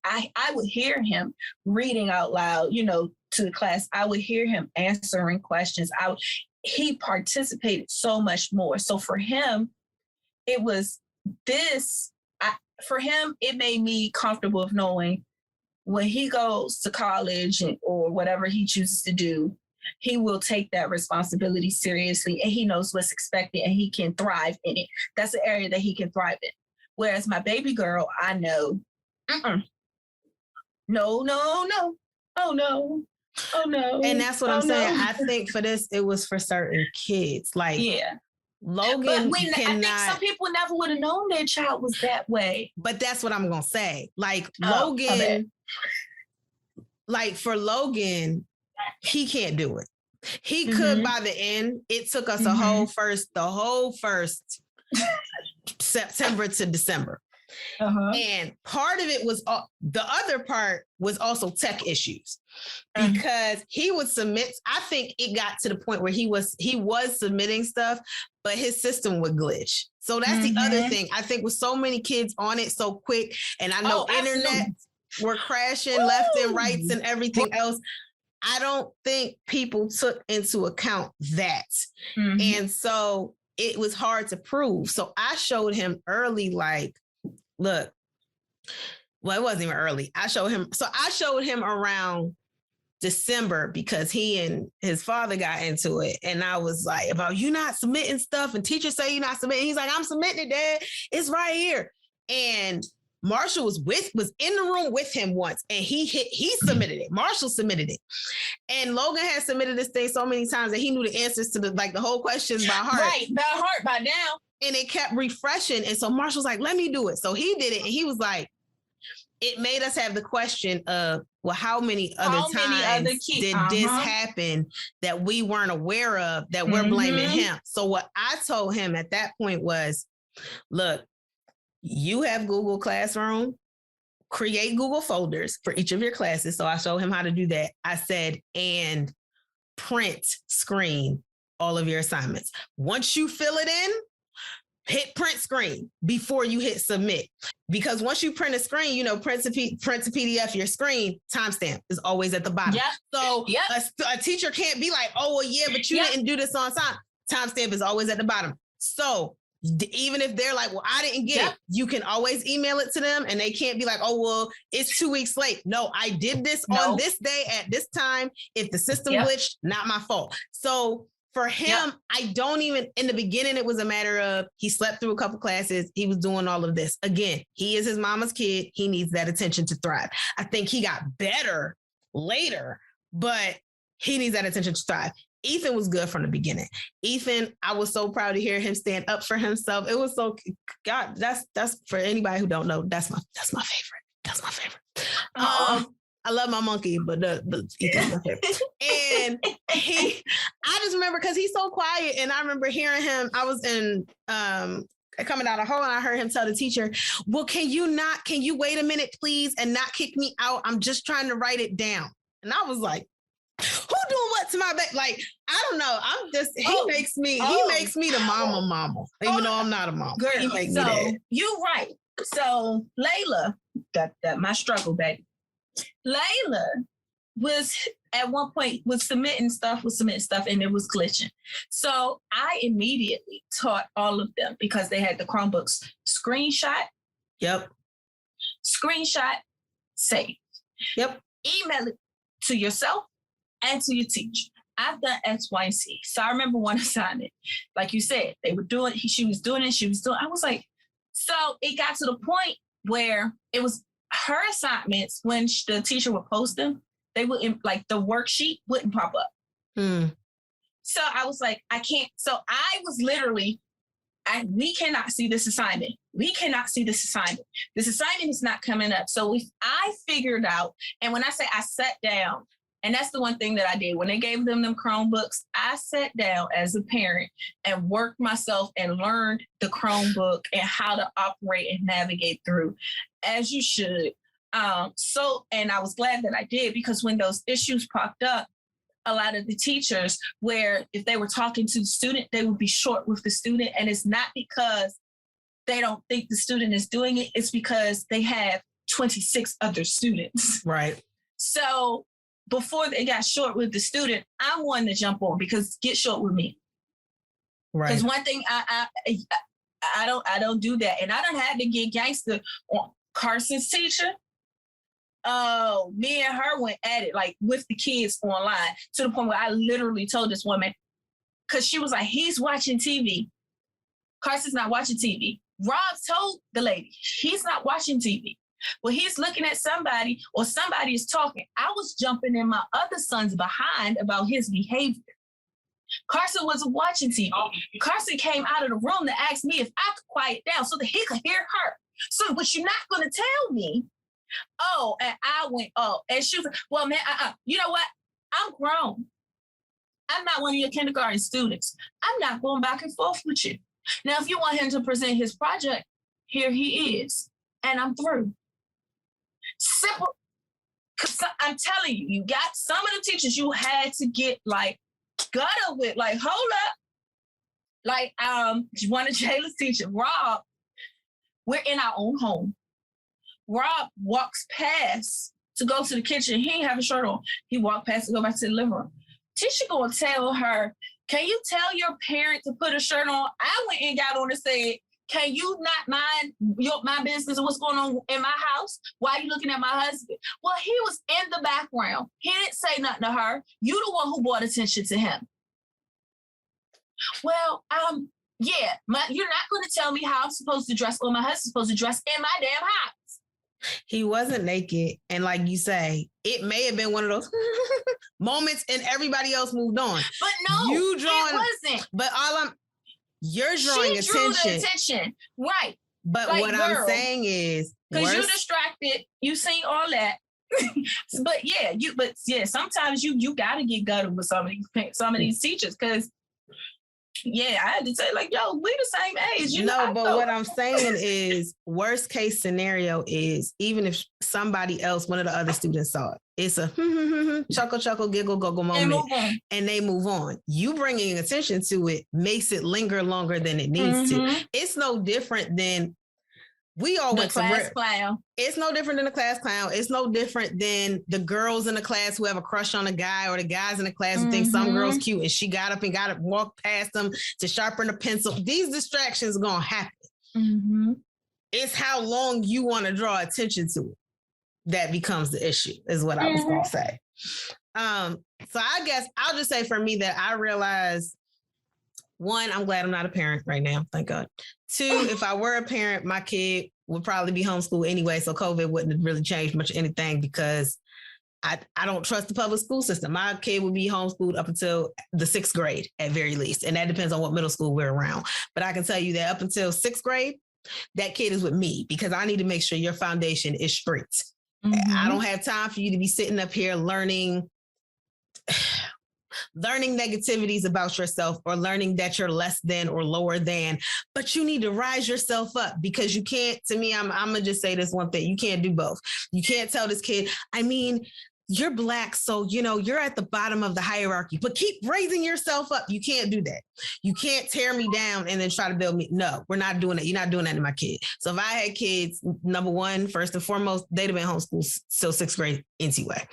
I would hear him reading out loud, to the class. I would hear him answering questions. He participated so much more. So for him, it was this, for him, it made me comfortable of knowing when he goes to college or whatever he chooses to do, he will take that responsibility seriously, and he knows what's expected, and he can thrive in it. That's the area that he can thrive in. Whereas my baby girl, I know, no. Oh, no. Oh, no. And that's what I'm saying. I think for this, it was for certain kids. Like, yeah. Logan I think some people never would have known their child was that way. But that's what I'm going to say. Like, Logan, like for Logan, he can't do it. He could by the end. It took us the whole first September to December. And part of it was, the other part was also tech issues, because he would submit. I think it got to the point where he was submitting stuff, but his system would glitch. So that's the other thing. I think with so many kids on it so quick, and I know internet were crashing left and rights and everything else. I don't think people took into account that. And so it was hard to prove. So I showed him early, like, look, well, it wasn't even early. I showed him around December, because he and his father got into it. And I was like, about you not submitting stuff, and teachers say you're not submitting. He's like, I'm submitting it, Dad. It's right here. And Marshall was in the room with him once, and he submitted it. Marshall submitted it. And Logan had submitted this thing so many times that he knew the answers to the whole questions by heart. Right, by heart by now. And it kept refreshing. And so Marshall's like, let me do it. So he did it. And he was like, it made us have the question of, well, how many other times did this happen that we weren't aware of, that we're blaming him? So what I told him at that point was, look, you have Google Classroom, create Google folders for each of your classes. So I showed him how to do that. I said, and print screen all of your assignments. Once you fill it in, hit print screen before you hit submit. Because once you print a screen, print to PDF, your screen timestamp is always at the bottom. Yeah. So a teacher can't be like, oh, well, yeah, but you didn't do this on time. Timestamp is always at the bottom. So even if they're like, well, I didn't get it, you can always email it to them, and they can't be like, oh, well, it's 2 weeks late. No, I did this on this day at this time. If the system glitched, not my fault. So for him, I don't even, in the beginning, it was a matter of he slept through a couple classes. He was doing all of this. Again, he is his mama's kid. He needs that attention to thrive. I think he got better later, but he needs that attention to thrive. Ethan was good from the beginning. Ethan, I was so proud to hear him stand up for himself. It was so, God, that's for anybody who don't know, that's my favorite. That's my favorite. I love my monkey, but Ethan's my favorite. And I just remember, because he's so quiet, and I remember hearing him, I was in coming down a hall, and I heard him tell the teacher, well, can you wait a minute, please, and not kick me out? I'm just trying to write it down. And I was like, who doing what to my back. Like, I don't know. He makes me the mama, even though I'm not a mama. Girl, He makes me that. You're right. So Layla, got my struggle, baby. Layla was at one point was submitting stuff, and it was glitching. So I immediately taught all of them because they had the Chromebooks. Screenshot. Yep. Screenshot, save. Yep. Email it to yourself and to your teacher. I've done X, Y, and Z. So I remember one assignment, like you said, they were doing, she was doing it, I was like, so it got to the point where it was her assignments when the teacher would post them, they wouldn't, like the worksheet wouldn't pop up. So I was like, I can't. So I was literally, we cannot see this assignment. We cannot see this assignment. This assignment is not coming up. So I figured out, and when I say I sat down, and that's the one thing that I did. When they gave them Chromebooks, I sat down as a parent and worked myself and learned the Chromebook and how to operate and navigate through, as you should. And I was glad that I did, because when those issues popped up, a lot of the teachers, where if they were talking to the student, they would be short with the student. And it's not because they don't think the student is doing it. It's because they have 26 other students. Right. So before they got short with the student, I'm one to jump on, because get short with me. Right. Because one thing I don't do that. And I don't have to get gangster on Carson's teacher. Oh, me and her went at it, like with the kids online, to the point where I literally told this woman, because she was like, he's watching TV. Carson's not watching TV. Rob told the lady, he's not watching TV. Well, he's looking at somebody, or somebody is talking. I was jumping in my other son's behind about his behavior. Carson wasn't watching TV. Carson came out of the room to ask me if I could quiet down so that he could hear her. So what you're not going to tell me? Oh, and I went, and she was like, well, man, you know what? I'm grown. I'm not one of your kindergarten students. I'm not going back and forth with you. Now, if you want him to present his project, here he is. And I'm through. Simple. Because I'm telling you, you got some of the teachers you had to get like gutter with, like, hold up. Like one of Jayla's teachers, Rob, we're in our own home. Rob walks past to go to the kitchen. He ain't have a shirt on. He walked past to go back to the living room. Teacher gonna tell her, can you tell your parent to put a shirt on? I went and got on and said, can you not mind my business and what's going on in my house? Why are you looking at my husband? Well, he was in the background. He didn't say nothing to her. You the one who brought attention to him. Well, yeah, you're not going to tell me how I'm supposed to dress, or my husband's supposed to dress in my damn house. He wasn't naked. And like you say, it may have been one of those moments and everybody else moved on. But no, it wasn't. But you're drawing attention. She drew the attention. Right. But like, what I'm saying is, because you're distracted, you seen all that. but sometimes you gotta get gutted with some of these teachers, because I had to say, like, yo, we the same age. But what I'm saying is, worst case scenario is, even if somebody else, one of the other students saw it, it's a chuckle, giggle, goggle moment, and they move on. You bringing attention to it makes it linger longer than it needs to. It's no different than we all went to class clown. It's no different than the class clown. It's no different than the girls in the class who have a crush on a guy, or the guys in the class who think some girl's cute and she got up and got to walk past them to sharpen a pencil. These distractions are going to happen. It's how long you want to draw attention to it that becomes the issue, is what I was going to say. So I guess I'll just say for me that I realized, one, I'm glad I'm not a parent right now. Thank God. Two, if I were a parent, my kid would probably be homeschooled anyway. So COVID wouldn't have really changed much of anything, because I don't trust the public school system. My kid would be homeschooled up until the 6th grade at very least. And that depends on what middle school we're around. But I can tell you that up until 6th grade, that kid is with me, because I need to make sure your foundation is straight. I don't have time for you to be sitting up here learning negativities about yourself, or learning that you're less than or lower than, but you need to rise yourself up, because you can't, to me, I'm going to just say this one thing. You can't do both. You can't tell this kid, you're Black, so, you're at the bottom of the hierarchy, but keep raising yourself up. You can't do that. You can't tear me down and then try to build me. No, we're not doing that. You're not doing that to my kid. So if I had kids, number one, first and foremost, they'd have been homeschooled till 6th grade anyway.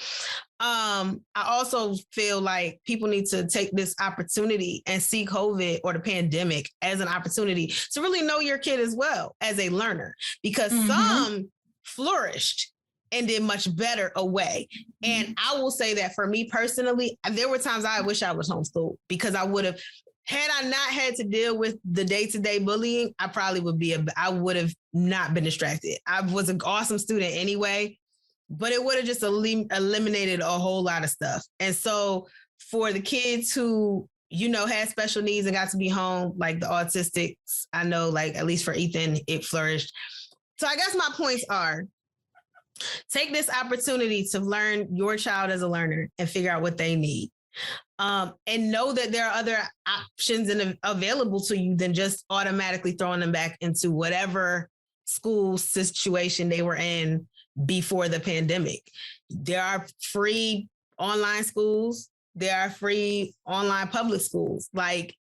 I also feel like people need to take this opportunity and see COVID or the pandemic as an opportunity to really know your kid as well as a learner, because some flourished and did much better away. And I will say that for me personally, there were times I wish I was homeschooled, because I would have, had I not had to deal with the day-to-day bullying, I probably I would have not been distracted. I was an awesome student anyway, but it would have just eliminated a whole lot of stuff. And so for the kids who, had special needs and got to be home, like the autistics, I know, like, at least for Ethan, it flourished. So I guess my points are, take this opportunity to learn your child as a learner and figure out what they need. And know that there are other options available to you than just automatically throwing them back into whatever school situation they were in before the pandemic. There are free online schools. There are free online public schools. Like,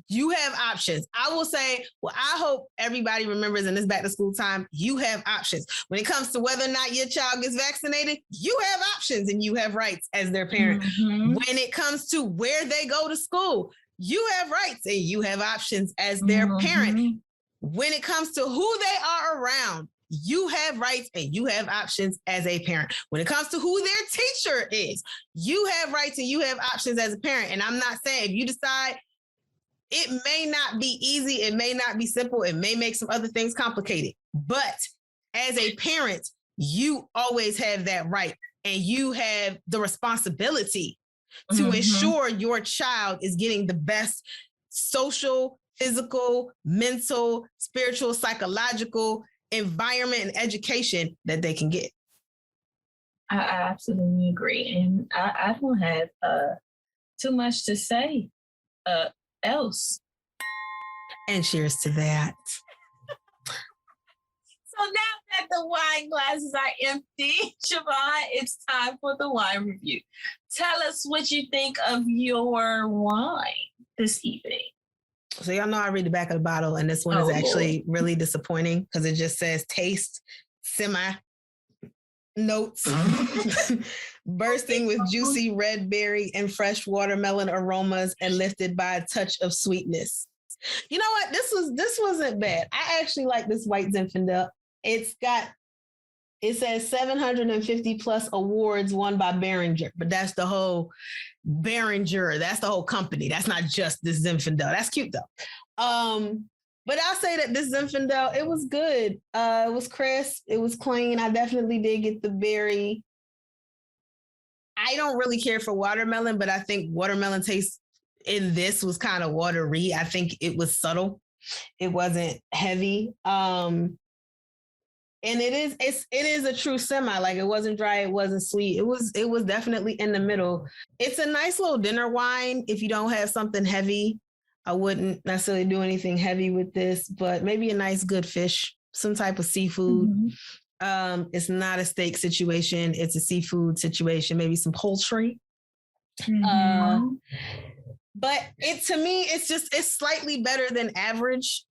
you have options. I will say, well, I hope everybody remembers in this back to school time, you have options. When it comes to whether or not your child gets vaccinated, you have options and you have rights as their parent. When it comes to where they go to school, you have rights and you have options as their parent. When it comes to who they are around, you have rights and you have options as a parent. When it comes to who their teacher is, you have rights and you have options as a parent. And I'm not saying if you decide, it may not be easy, it may not be simple, it may make some other things complicated, but as a parent, you always have that right, and you have the responsibility to ensure your child is getting the best social, physical, mental, spiritual, psychological environment and education that they can get. I absolutely agree. And I don't have too much to say else. And cheers to that. So now that the wine glasses are empty, Siobhan, it's time for the wine review. Tell us what you think of your wine this evening. So y'all know I read the back of the bottle, and this one is actually really disappointing because it just says taste semi notes bursting with juicy red berry and fresh watermelon aromas and lifted by a touch of sweetness. You know what? This wasn't bad. I actually like this white Zinfandel. It says 750 plus awards won by Behringer, but that's the whole Behringer. That's the whole company. That's not just this Zinfandel. That's cute though. But I'll say that this Zinfandel, it was good. It was crisp. It was clean. I definitely did get the berry. I don't really care for watermelon, but I think watermelon taste in this was kind of watery. I think it was subtle. It wasn't heavy. And it is a true semi. Like, it wasn't dry. It wasn't sweet. It was definitely in the middle. It's a nice little dinner wine. If you don't have something heavy, I wouldn't necessarily do anything heavy with this, but maybe a nice good fish, some type of seafood. It's not a steak situation. It's a seafood situation, maybe some poultry. But to me, it's slightly better than average.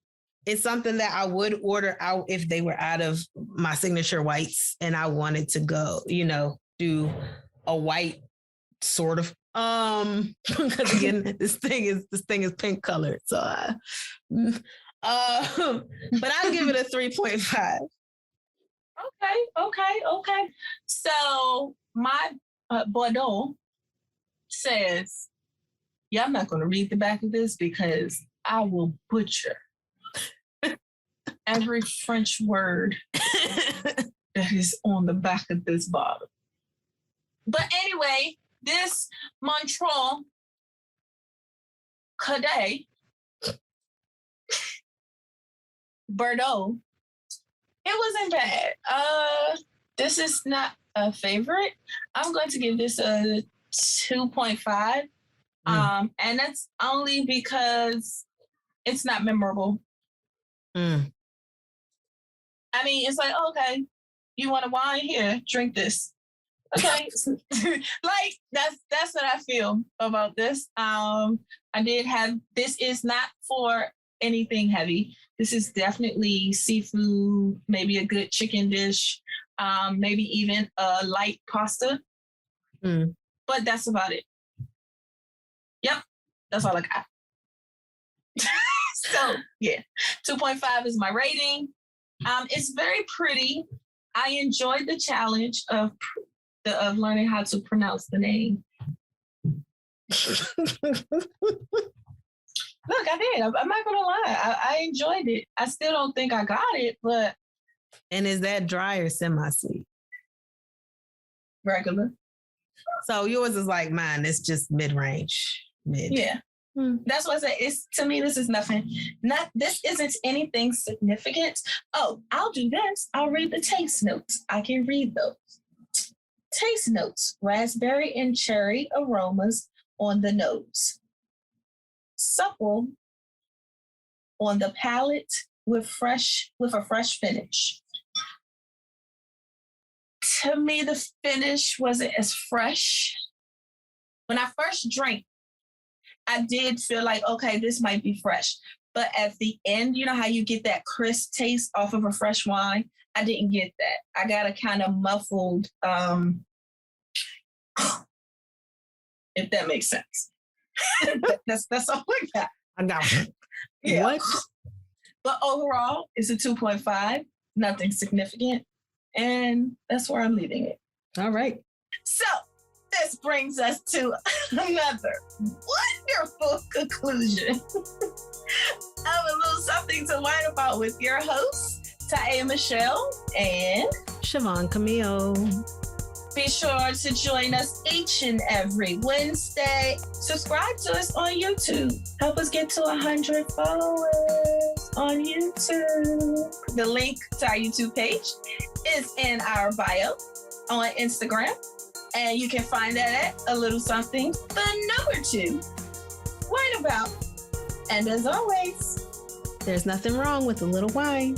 It's something that I would order out if they were out of my signature whites and I wanted to go, do a white sort of. Because again, this thing is pink colored. So but I'll give it a 3.5. Okay. So my Bordeaux says, yeah, I'm not going to read the back of this because I will butcher every French word that is on the back of this bottle. But anyway, this Montreux Cadet Bordeaux, it wasn't bad. This is not a favorite. I'm going to give this a 2.5. And that's only because it's not memorable. I mean, it's like, okay, you want a wine? Here, drink this. Okay. Like that's what I feel about this. This is not for anything heavy. This is definitely seafood, maybe a good chicken dish, maybe even a light pasta. But that's about it. Yep. That's all I got. So yeah, 2.5 is my rating. It's very pretty. I enjoyed the challenge of learning how to pronounce the name. Look, I did. I'm not gonna lie. I enjoyed it. I still don't think I got it, but. And is that dry or semi-sweet? Regular. So yours is like mine. It's just mid-range. Yeah. That's what I say. It's, to me, this is nothing. This isn't anything significant. Oh, I'll do this. I'll read the taste notes. I can read those. Taste notes: raspberry and cherry aromas on the nose. Supple on the palate with a fresh finish. To me, the finish wasn't as fresh. When I first drank, I did feel like, okay, this might be fresh. But at the end, you know how you get that crisp taste off of a fresh wine? I didn't get that. I got a kind of muffled, if that makes sense. That's all I got. I got it. Yeah. What? But overall, it's a 2.5, nothing significant. And that's where I'm leaving it. All right. So this brings us to another wonderful conclusion of a little something to learn about with your hosts, Taya Michelle and Siobhan Camille. Be sure to join us each and every Wednesday. Subscribe to us on YouTube. Help us get to 100 followers on YouTube. The link to our YouTube page is in our bio on Instagram. And you can find that at a little something, the number 2. Wine about. And as always, there's nothing wrong with a little wine.